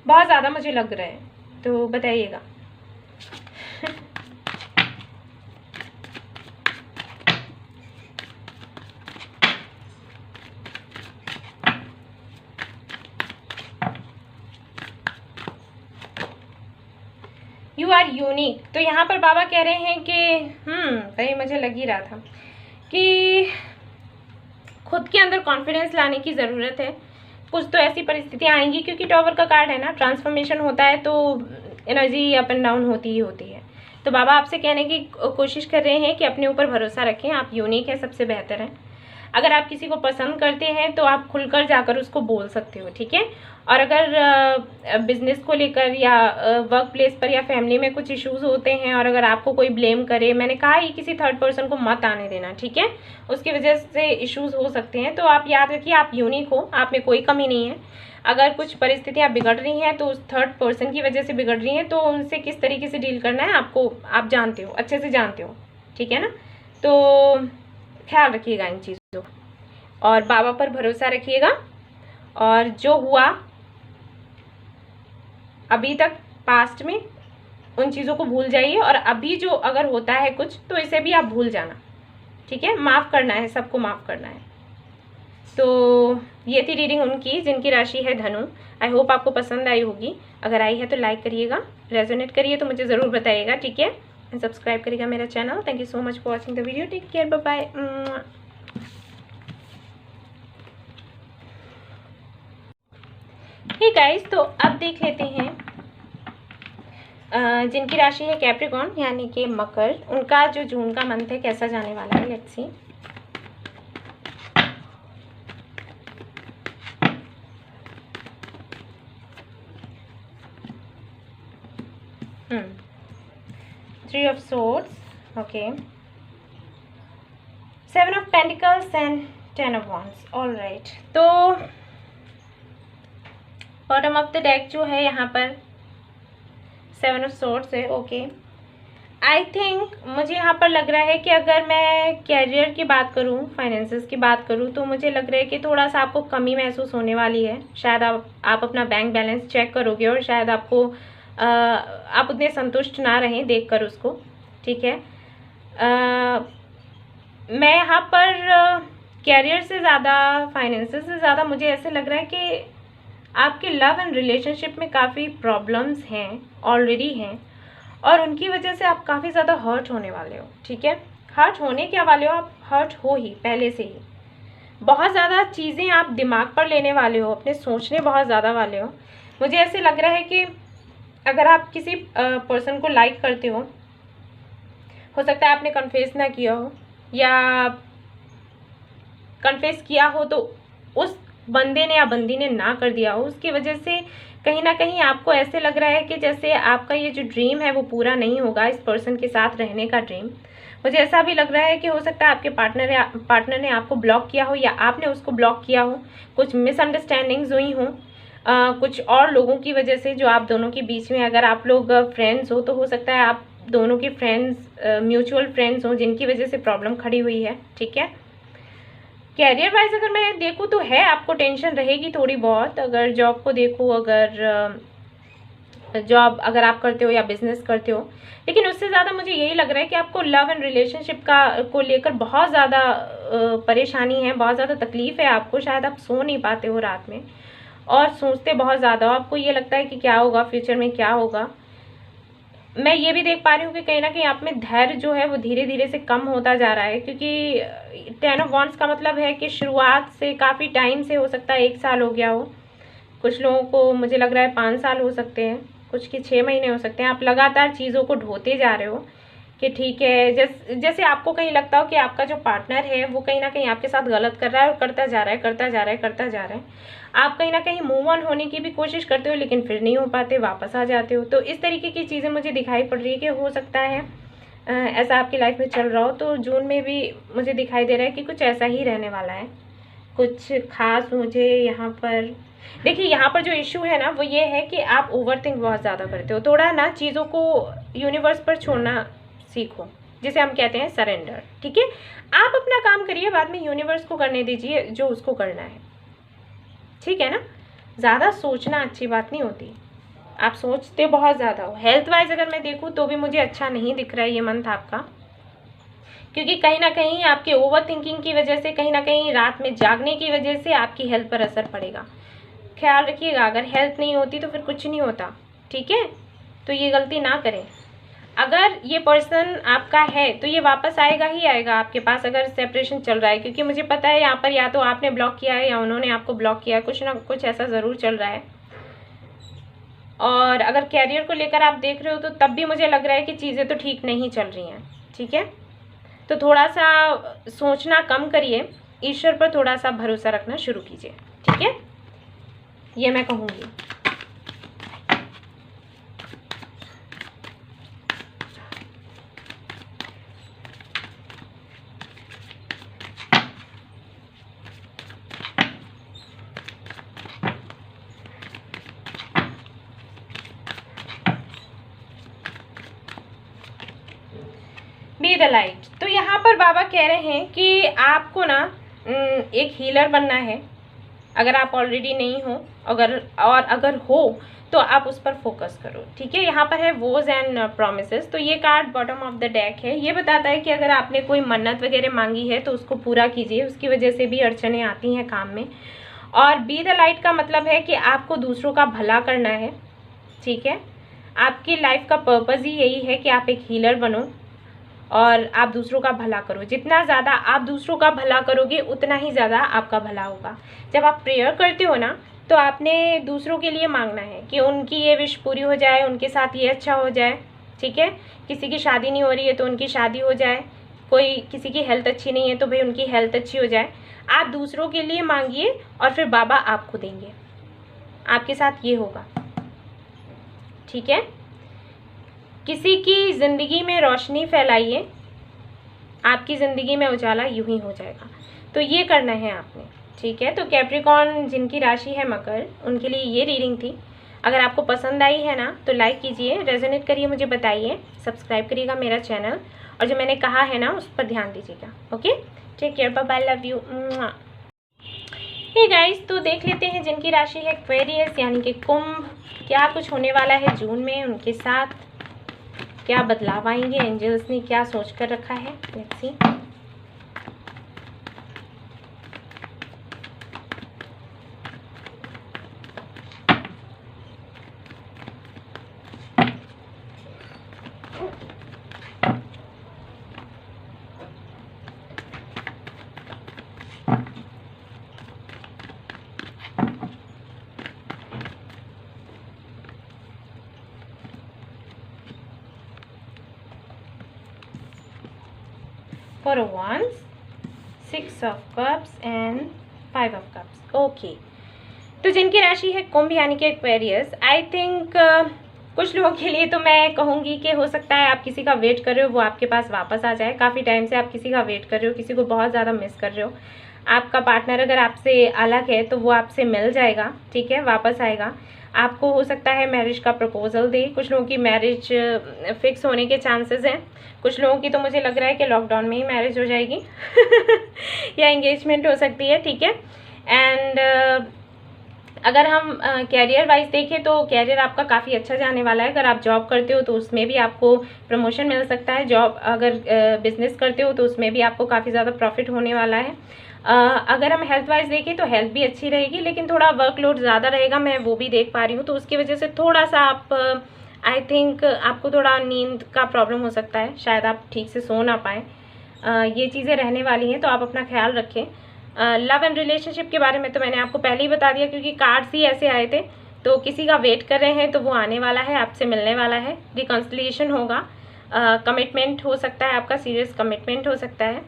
बहुत ज़्यादा मुझे लग रहा है, तो बताइएगा। You are unique. तो यहाँ पर बाबा कह रहे हैं कि भाई मुझे लग ही रहा था कि खुद के अंदर कॉन्फिडेंस लाने की ज़रूरत है। कुछ तो ऐसी परिस्थितियाँ आएंगी, क्योंकि टॉवर का कार्ड है ना, ट्रांसफॉर्मेशन होता है तो एनर्जी अप एंड डाउन होती ही होती है। तो बाबा आपसे कहने की कोशिश कर रहे हैं कि अपने ऊपर भरोसा रखें, आप यूनिक है, सबसे बेहतर है। अगर आप किसी को पसंद करते हैं तो आप खुलकर जाकर उसको बोल सकते हो, ठीक है। और अगर बिजनेस को लेकर या वर्क प्लेस पर या फैमिली में कुछ इश्यूज होते हैं और अगर आपको कोई ब्लेम करे, मैंने कहा ही किसी थर्ड पर्सन को मत आने देना, ठीक है। उसकी वजह से इश्यूज हो सकते हैं। तो आप याद रखिए, आप यूनिक हो, आप में कोई कमी नहीं है। अगर कुछ परिस्थितियाँ बिगड़ रही हैं तो उस थर्ड पर्सन की वजह से बिगड़ रही हैं, तो उनसे किस तरीके से डील करना है आपको, आप जानते हो, अच्छे से जानते हो, ठीक है ना। तो ख्याल रखिएगा इन चीज़ों और बाबा पर भरोसा रखिएगा। और जो हुआ अभी तक पास्ट में, उन चीज़ों को भूल जाइए, और अभी जो अगर होता है कुछ तो इसे भी आप भूल जाना, ठीक है। माफ़ करना है, सबको माफ़ करना है। तो ये थी रीडिंग उनकी जिनकी राशि है धनु। आई होप आपको पसंद आई होगी। अगर आई है तो लाइक करिएगा, रेजोनेट करिए तो मुझे ज़रूर बताइएगा, ठीक है। एंड सब्सक्राइब करिएगा मेरा channel. Thank you so much for watching the video. Take care, bye bye. Hey guys, तो अब देख लेते हैं जिनकी राशि है कैप्रिकॉर्न यानी कि मकर, उनका जो जून का मंथ है कैसा जाने वाला है। Let's C. Three of swords, okay, seven of pentacles and 10 of wands. All right, तो बॉटम ऑफ द डेक जो है यहाँ पर 7 ऑफ सोर्ड्स है, ओके। आई थिंक मुझे यहाँ पर लग रहा है कि अगर मैं कैरियर की बात करूँ, फाइनेंसेस की बात करूँ, तो मुझे लग रहा है कि थोड़ा सा आपको कमी महसूस होने वाली है। शायद आप अपना बैंक बैलेंस चेक करोगे और शायद आपको आप उतने संतुष्ट ना रहें देखकर उसको, ठीक है। मैं यहाँ पर कैरियर से ज़्यादा, फाइनेंसेस से ज़्यादा मुझे ऐसे लग रहा है कि आपके लव एंड रिलेशनशिप में काफ़ी प्रॉब्लम्स हैं, ऑलरेडी हैं, और उनकी वजह से आप काफ़ी ज़्यादा हर्ट होने वाले हो, ठीक है। हर्ट होने क्या वाले हो, आप हर्ट हो ही पहले से ही। बहुत ज़्यादा चीज़ें आप दिमाग पर लेने वाले हो, अपने सोचने बहुत ज़्यादा वाले हो। मुझे ऐसे लग रहा है कि अगर आप किसी पर्सन को लाइक करते हो सकता है आपने कन्फेस ना किया हो, या कन्फेस किया हो तो उस बंदे ने या बंदी ने ना कर दिया हो, उसकी वजह से कहीं ना कहीं आपको ऐसे लग रहा है कि जैसे आपका ये जो ड्रीम है वो पूरा नहीं होगा, इस पर्सन के साथ रहने का ड्रीम। मुझे ऐसा भी लग रहा है कि हो सकता है आपके पार्टनर ने आपको ब्लॉक किया हो, या आपने उसको ब्लॉक किया हो, कुछ मिसअंडरस्टैंडिंग्स हुई हों कुछ और लोगों की वजह से जो आप दोनों के बीच में। अगर आप लोग फ्रेंड्स हो तो हो सकता है आप दोनों के फ्रेंड्स म्यूचुअल फ्रेंड्स हों जिनकी वजह से प्रॉब्लम खड़ी हुई है, ठीक है। कैरियर वाइज अगर मैं देखूँ तो है, आपको टेंशन रहेगी थोड़ी बहुत। अगर जॉब को देखूँ, अगर जॉब अगर आप करते हो या बिजनेस करते हो, लेकिन उससे ज़्यादा मुझे यही लग रहा है कि आपको लव एंड रिलेशनशिप को लेकर बहुत ज़्यादा परेशानी है, बहुत ज़्यादा तकलीफ है आपको। शायद आप सो नहीं पाते हो रात में और सोचते बहुत ज़्यादा हो, आपको ये लगता है कि क्या होगा फ्यूचर में, क्या होगा। मैं ये भी देख पा रही हूँ कि कहीं ना कहीं आप में धैर्य जो है वो धीरे धीरे से कम होता जा रहा है, क्योंकि 10 ऑफ वॉन्ड्स का मतलब है कि शुरुआत से काफ़ी टाइम से, हो सकता है 1 साल हो गया हो, कुछ लोगों को मुझे लग रहा है 5 साल हो सकते हैं, कुछ के 6 महीने हो सकते हैं। आप लगातार चीज़ों को ढोते जा रहे हो कि ठीक है, जैसे आपको कहीं लगता हो कि आपका जो पार्टनर है वो कहीं ना कहीं आपके साथ गलत कर रहा है और करता जा रहा है, करता जा रहा है, करता जा रहा है। आप कहीं ना कहीं मूव ऑन होने की भी कोशिश करते हो लेकिन फिर नहीं हो पाते, वापस आ जाते हो। तो इस तरीके की चीज़ें मुझे दिखाई पड़ रही है कि हो सकता है ऐसा आपकी लाइफ में चल रहा हो। तो जून में भी मुझे दिखाई दे रहा है कि कुछ ऐसा ही रहने वाला है, कुछ खास मुझे यहाँ पर देखिए। यहाँ पर जो इशू है ना वो ये है कि आप ओवरथिंक बहुत ज़्यादा करते हो। थोड़ा ना चीज़ों को यूनिवर्स पर छोड़ना सीखो, जिसे हम कहते हैं सरेंडर, ठीक है। आप अपना काम करिए, बाद में यूनिवर्स को करने दीजिए जो उसको करना है, ठीक है ना। ज़्यादा सोचना अच्छी बात नहीं होती, आप सोचते बहुत ज़्यादा हो। हेल्थ वाइज अगर मैं देखूँ तो भी मुझे अच्छा नहीं दिख रहा है ये मंथ आपका, क्योंकि कहीं ना कहीं आपके ओवर थिंकिंग की वजह से, कहीं ना कहीं रात में जागने की वजह से आपकी हेल्थ पर असर पड़ेगा। ख्याल रखिएगा, अगर हेल्थ नहीं होती तो फिर कुछ नहीं होता, ठीक है। तो ये गलती ना करें। अगर ये पर्सन आपका है तो ये वापस आएगा ही आएगा आपके पास, अगर सेपरेशन चल रहा है, क्योंकि मुझे पता है यहाँ पर या तो आपने ब्लॉक किया है या उन्होंने आपको ब्लॉक किया है, कुछ ना कुछ ऐसा ज़रूर चल रहा है। और अगर कैरियर को लेकर आप देख रहे हो तो तब भी मुझे लग रहा है कि चीज़ें तो ठीक नहीं चल रही हैं, ठीक है। तो थोड़ा सा सोचना कम करिए, ईश्वर पर थोड़ा सा भरोसा रखना शुरू कीजिए, ठीक है, ये मैं कहूँगी। Be the light. तो यहाँ पर बाबा कह रहे हैं कि आपको ना एक हीलर बनना है, अगर आप ऑलरेडी नहीं हो, अगर हो तो आप उस पर फोकस करो, ठीक है। यहाँ पर है वोज एंड प्रोमिसेस। तो ये card bottom of the deck है, ये बताता है कि अगर आपने कोई मन्नत वगैरह मांगी है तो उसको पूरा कीजिए, उसकी वजह से भी अड़चने आती हैं काम में। और बी द लाइट का मतलब है कि आपको दूसरों का भला करना है, ठीक है। आपकी लाइफ का पर्पज़ ही यही है कि आप एक हीलर बनो और आप दूसरों का भला करो। जितना ज़्यादा आप दूसरों का भला करोगे उतना ही ज़्यादा आपका भला होगा। जब आप प्रेयर करते हो ना तो आपने दूसरों के लिए मांगना है कि उनकी ये विश पूरी हो जाए, उनके साथ ये अच्छा हो जाए, ठीक है। किसी की शादी नहीं हो रही है तो उनकी शादी हो जाए, कोई किसी की हेल्थ अच्छी नहीं है तो भाई उनकी हेल्थ अच्छी हो जाए। आप दूसरों के लिए मांगिए और फिर बाबा आपको देंगे, आपके साथ ये होगा, ठीक है। किसी की ज़िंदगी में रोशनी फैलाइए, आपकी ज़िंदगी में उजाला यूं ही हो जाएगा। तो ये करना है आपने, ठीक है। तो कैप्रिकॉर्न जिनकी राशि है मकर, उनके लिए ये रीडिंग थी। अगर आपको पसंद आई है ना तो लाइक कीजिए, रेजोनेट करिए, मुझे बताइए, सब्सक्राइब करिएगा मेरा चैनल, और जो मैंने कहा है ना उस पर ध्यान दीजिएगा। Okay, take care, bye bye, love you. Hey guys, तो देख लेते हैं जिनकी राशि है एक्वेरियस यानी कि कुंभ, क्या कुछ होने वाला है जून में उनके साथ, क्या बदलाव आएंगे, एंजल्स ने क्या सोच कर रखा है। Let's C. Four of Wands, Six of Cups and Five of Cups. Okay, तो जिनकी राशि है कुंभ यानी कि एक्वेरियस, आई थिंक कुछ लोगों के लिए तो मैं कहूँगी कि हो सकता है आप किसी का वेट कर रहे हो, वो आपके पास वापस आ जाए। काफ़ी टाइम से आप किसी का वेट कर रहे हो, किसी को बहुत ज़्यादा मिस कर रहे हो। आपका पार्टनर अगर आपसे अलग है तो वो आपसे मिल जाएगा, ठीक है, वापस आएगा। आपको हो सकता है मैरिज का प्रपोजल दे। कुछ लोगों की मैरिज फिक्स होने के चांसेस हैं। कुछ लोगों की तो मुझे लग रहा है कि लॉकडाउन में ही मैरिज हो जाएगी या एंगेजमेंट हो सकती है, ठीक है। एंड अगर हम कैरियर वाइज देखें तो कैरियर आपका काफ़ी अच्छा जाने वाला है। अगर आप जॉब करते हो तो उसमें भी आपको प्रमोशन मिल सकता है। जॉब अगर बिजनेस करते हो तो उसमें भी आपको काफ़ी ज़्यादा प्रॉफिट होने वाला है। अगर हम हेल्थ वाइज देखें तो हेल्थ भी अच्छी रहेगी, लेकिन थोड़ा वर्कलोड ज़्यादा रहेगा, मैं वो भी देख पा रही हूँ। तो उसकी वजह से थोड़ा सा आप आई थिंक आपको थोड़ा नींद का प्रॉब्लम हो सकता है, शायद आप ठीक से सो ना पाएँ। ये चीज़ें रहने वाली हैं, तो आप अपना ख्याल रखें। लव एंड रिलेशनशिप के बारे में तो मैंने आपको पहले ही बता दिया, क्योंकि कार्ड्स ही ऐसे आए थे। तो किसी का वेट कर रहे हैं तो वो आने वाला है, आपसे मिलने वाला है, रिकन्सिलिएशन होगा, कमिटमेंट हो सकता है, आपका सीरियस कमिटमेंट हो सकता है,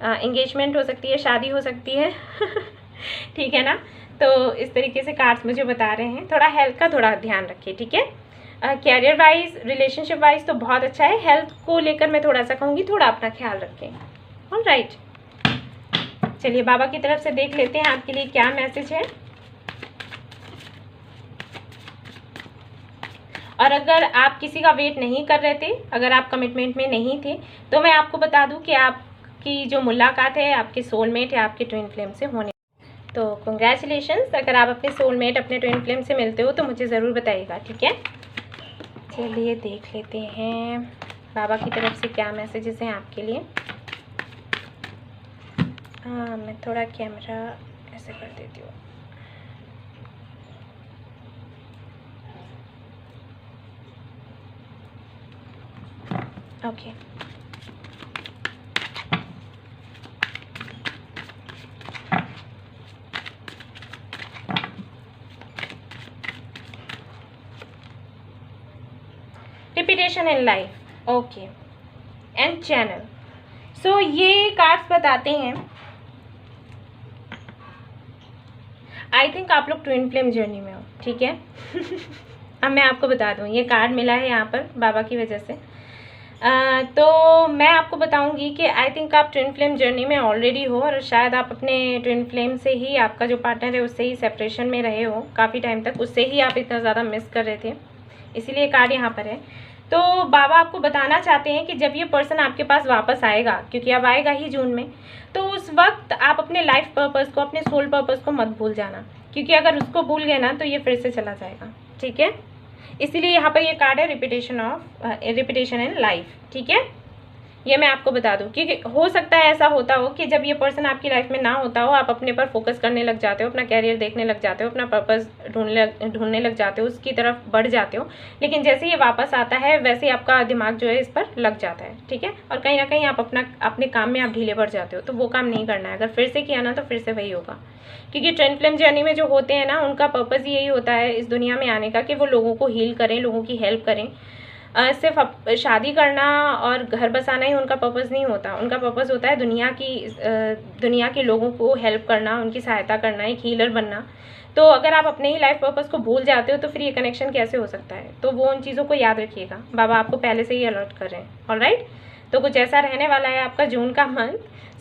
एंगेजमेंट हो सकती है, शादी हो सकती है ठीक है ना। तो इस तरीके से कार्ड्स मुझे बता रहे हैं। थोड़ा हेल्थ का थोड़ा ध्यान रखिए, ठीक है। कैरियर वाइज, रिलेशनशिप वाइज तो बहुत अच्छा है। हेल्थ को लेकर मैं थोड़ा सा कहूँगी, थोड़ा अपना ख्याल रखें। ऑलराइट, चलिए बाबा की तरफ से देख लेते हैं आपके लिए क्या मैसेज है। और अगर आप किसी का वेट नहीं कर रहे थे, अगर आप कमिटमेंट में नहीं थे, तो मैं आपको बता दूं कि आपकी जो मुलाकात है आपके सोलमेट या आपके ट्विन फ्लेम से होने। तो कंग्रेचुलेशंस। अगर आप अपने सोलमेट, अपने ट्विन फ्लेम से मिलते हो तो मुझे ज़रूर बताइएगा, ठीक है। चलिए देख लेते हैं बाबा की तरफ से क्या मैसेजेस हैं आपके लिए। हाँ, मैं थोड़ा कैमरा ऐसे कर देती हूँ। Okay, repetition in life, okay, and channel. सो ये कार्ड्स बताते हैं, आई थिंक आप लोग ट्विन फ्लेम जर्नी में हो, ठीक है अब मैं आपको बता दूं, ये कार्ड मिला है यहाँ पर बाबा की वजह से। तो मैं आपको बताऊंगी कि आई थिंक आप ट्विन फ्लेम जर्नी में ऑलरेडी हो, और शायद आप अपने ट्विन फ्लेम से ही, आपका जो पार्टनर है उससे ही सेपरेशन में रहे हो काफ़ी टाइम तक, उससे ही आप इतना ज़्यादा मिस कर रहे थे, इसीलिए कार्ड यहाँ पर है। तो बाबा आपको बताना चाहते हैं कि जब ये पर्सन आपके पास वापस आएगा, क्योंकि अब आएगा ही जून में, तो उस वक्त आप अपने लाइफ पर्पस को, अपने सोल पर्पस को मत भूल जाना, क्योंकि अगर उसको भूल गए ना तो ये फिर से चला जाएगा, ठीक है। इसीलिए यहाँ पर ये कार्ड है रिपीटेशन इन लाइफ, ठीक है। ये मैं आपको बता दूं, क्योंकि हो सकता है ऐसा होता हो कि जब ये पर्सन आपकी लाइफ में ना होता हो, आप अपने पर फोकस करने लग जाते हो, अपना कैरियर देखने लग जाते हो, अपना पर्पस ढूंढने लग जाते हो, उसकी तरफ बढ़ जाते हो। लेकिन जैसे ये वापस आता है वैसे ही आपका दिमाग जो है इस पर लग जाता है, ठीक है। और कहीं ना कहीं आप अपने काम में आप ढीले पड़ जाते हो, तो वो काम नहीं करना है। अगर फिर से किया ना तो फिर से वही होगा, क्योंकि ट्विन फ्लेम जर्नी में जो होते हैं ना, उनका पर्पस यही होता है इस दुनिया में आने का कि वो लोगों को हील करें, लोगों की हेल्प करें। सिर्फ शादी करना और घर बसाना ही उनका पर्पस नहीं होता। उनका पर्पस होता है दुनिया के लोगों को हेल्प करना, उनकी सहायता करना, एक हीलर बनना। तो अगर आप अपने ही लाइफ पर्पस को भूल जाते हो तो फिर ये कनेक्शन कैसे हो सकता है। तो वो उन चीज़ों को याद रखिएगा, बाबा आपको पहले से ही अलर्ट कर रहे हैं। ऑलराइट, तो कुछ ऐसा रहने वाला है आपका जून का मंथ।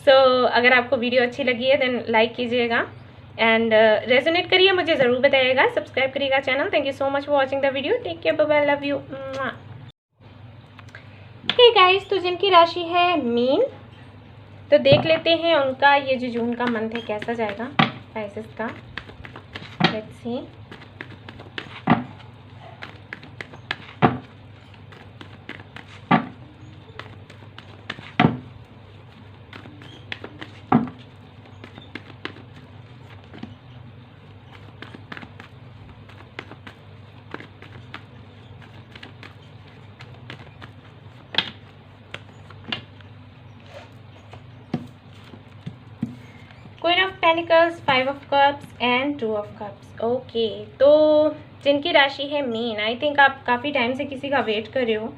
सो अगर आपको वीडियो अच्छी लगी है देन लाइक कीजिएगा एंड रेजोनेट करिए, मुझे ज़रूर बताइएगा, सब्सक्राइब करिएगा channel. Thank you so much for watching the video. Take care, bye bye, love you. Hey guys, तो जिनकी राशि है मीन, तो देख लेते हैं उनका ये जो जून का मंथ है कैसा जाएगा। स्पाइसेस का। Let's see. Queen of pentacles, 5 of cups and 2 of cups. Okay, तो जिनकी राशि है मीन, आई थिंक आप काफ़ी टाइम से किसी का वेट कर रहे हो।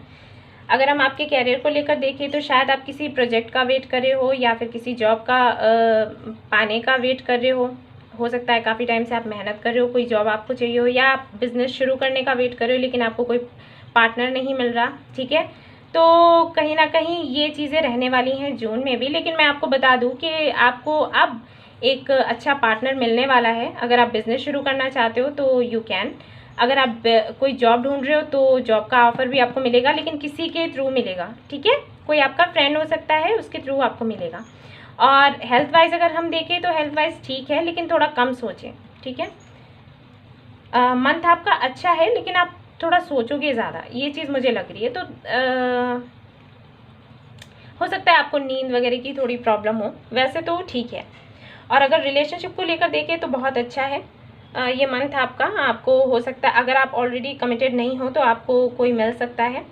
अगर हम आपके कैरियर को लेकर देखें तो शायद आप किसी प्रोजेक्ट का वेट कर रहे हो या फिर किसी जॉब का पाने का वेट कर रहे हो सकता है काफ़ी टाइम से आप मेहनत कर रहे हो, कोई जॉब आपको चाहिए हो, या आप बिज़नेस शुरू करने का वेट कर रहे हो लेकिन आपको कोई पार्टनर नहीं मिल रहा। ठीक है, तो कहीं ना कहीं ये चीज़ें रहने वाली हैं जून में भी। लेकिन मैं आपको बता दूं कि आपको अब एक अच्छा पार्टनर मिलने वाला है। अगर आप बिज़नेस शुरू करना चाहते हो तो यू कैन। अगर आप कोई जॉब ढूंढ रहे हो तो जॉब का ऑफर भी आपको मिलेगा, लेकिन किसी के थ्रू मिलेगा। ठीक है, कोई आपका फ्रेंड हो सकता है, उसके थ्रू आपको मिलेगा। और हेल्थ वाइज अगर हम देखें तो हेल्थ वाइज ठीक है, लेकिन थोड़ा कम सोचें। ठीक है, मंथ आपका अच्छा है लेकिन आप थोड़ा सोचोगे ज़्यादा, ये चीज़ मुझे लग रही है। तो हो सकता है आपको नींद वगैरह की थोड़ी प्रॉब्लम हो, वैसे तो ठीक है। और अगर रिलेशनशिप को लेकर देखें तो बहुत अच्छा है ये मंथ आपका। आपको हो सकता है, अगर आप ऑलरेडी कमिटेड नहीं हो तो आपको कोई मिल सकता है,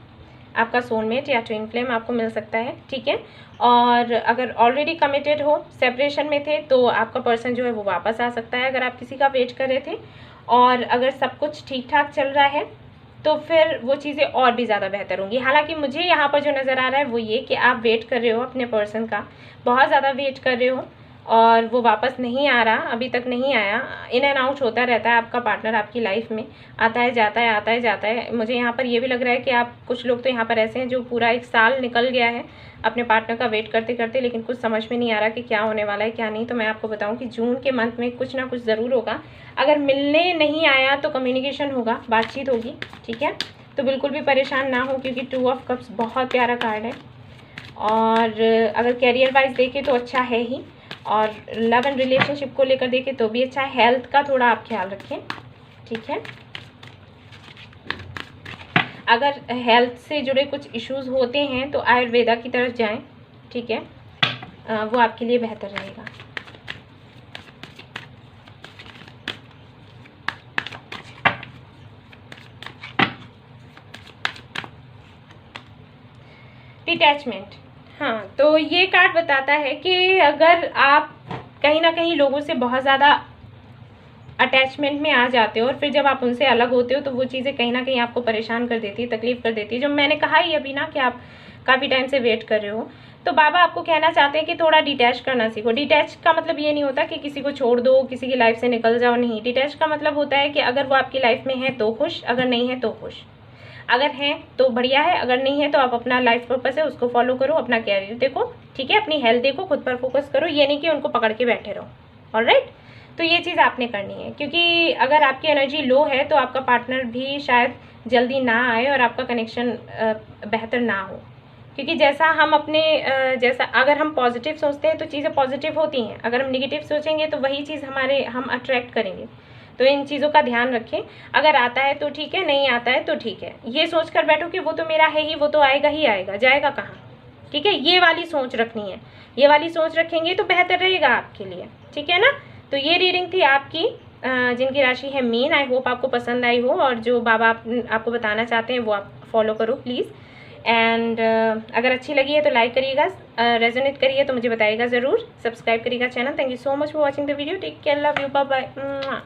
आपका सोलमेट या ट्विन फ्लेम आपको मिल सकता है। ठीक है, और अगर ऑलरेडी कमिटेड हो, सेपरेशन में थे, तो आपका पर्सन जो है वो वापस आ सकता है अगर आप किसी का वेट कर रहे थे। और अगर सब कुछ ठीक ठाक चल रहा है तो फिर वो चीज़ें और भी ज़्यादा बेहतर होंगी। हालांकि मुझे यहाँ पर जो नज़र आ रहा है वो ये कि आप वेट कर रहे हो अपने पर्सन का, बहुत ज़्यादा वेट कर रहे हो और वो वापस नहीं आ रहा, अभी तक नहीं आया। इन एंड आउट होता रहता है आपका पार्टनर आपकी लाइफ में, आता है जाता है, आता है जाता है। मुझे यहाँ पर ये भी लग रहा है कि आप कुछ लोग तो यहाँ पर ऐसे हैं जो पूरा 1 साल निकल गया है अपने पार्टनर का वेट करते करते, लेकिन कुछ समझ में नहीं आ रहा कि क्या होने वाला है क्या नहीं। तो मैं आपको बताऊँ कि जून के मंथ में कुछ ना कुछ ज़रूर होगा। अगर मिलने नहीं आया तो कम्युनिकेशन होगा, बातचीत होगी। ठीक है, तो बिल्कुल भी परेशान ना हो, क्योंकि 2 ऑफ कप्स बहुत प्यारा कार्ड है। और अगर कैरियर वाइज देखें तो अच्छा है ही, और लव एंड रिलेशनशिप को लेकर देखें तो भी अच्छा है। हेल्थ का थोड़ा आप ख्याल रखें। ठीक है, अगर हेल्थ से जुड़े कुछ इश्यूज होते हैं तो आयुर्वेदा की तरफ जाएं। ठीक है, वो आपके लिए बेहतर रहेगा। डिटैचमेंट, हाँ, तो ये कार्ड बताता है कि अगर आप कहीं ना कहीं लोगों से बहुत ज़्यादा अटैचमेंट में आ जाते हो और फिर जब आप उनसे अलग होते हो तो वो चीज़ें कहीं ना कहीं आपको परेशान कर देती है, तकलीफ कर देती है। जो मैंने कहा ही अभी ना कि आप काफ़ी टाइम से वेट कर रहे हो, तो बाबा आपको कहना चाहते हैं कि थोड़ा डिटैच करना सीखो। डिटैच का मतलब ये नहीं होता कि किसी को छोड़ दो, किसी की लाइफ से निकल जाओ, नहीं। डिटैच का मतलब होता है कि अगर वो आपकी लाइफ में है तो खुश, अगर नहीं है तो खुश। अगर हैं तो बढ़िया है, अगर नहीं है तो आप अपना लाइफ पर्पस है उसको फॉलो करो, अपना कैरियर देखो। ठीक है, अपनी हेल्थ देखो, खुद पर फोकस करो, ये नहीं कि उनको पकड़ के बैठे रहो। ऑलराइट, तो ये चीज़ आपने करनी है, क्योंकि अगर आपकी एनर्जी लो है तो आपका पार्टनर भी शायद जल्दी ना आए और आपका कनेक्शन बेहतर ना हो। क्योंकि जैसा हम अपने जैसा अगर हम पॉजिटिव सोचते हैं तो चीज़ें पॉजिटिव होती हैं, अगर हम निगेटिव सोचेंगे तो वही चीज़ हम अट्रैक्ट करेंगे। तो इन चीज़ों का ध्यान रखें। अगर आता है तो ठीक है, नहीं आता है तो ठीक है। ये सोच कर बैठो कि वो तो मेरा है ही, वो तो आएगा ही आएगा, जाएगा कहाँ। ठीक है, ये वाली सोच रखनी है। ये वाली सोच रखेंगे तो बेहतर रहेगा आपके लिए। ठीक है ना, तो ये रीडिंग थी आपकी जिनकी राशि है मीन। आई होप आपको पसंद आई हो, और जो बाबा आपको बताना चाहते हैं वो आप फॉलो करो प्लीज़। एंड अगर अच्छी लगी है तो लाइक करिएगा, रेजोनेट करिए तो मुझे बताइएगा ज़रूर, सब्सक्राइब करिएगा channel. Thank you so much for watching the video. Take care, love you, bye bye.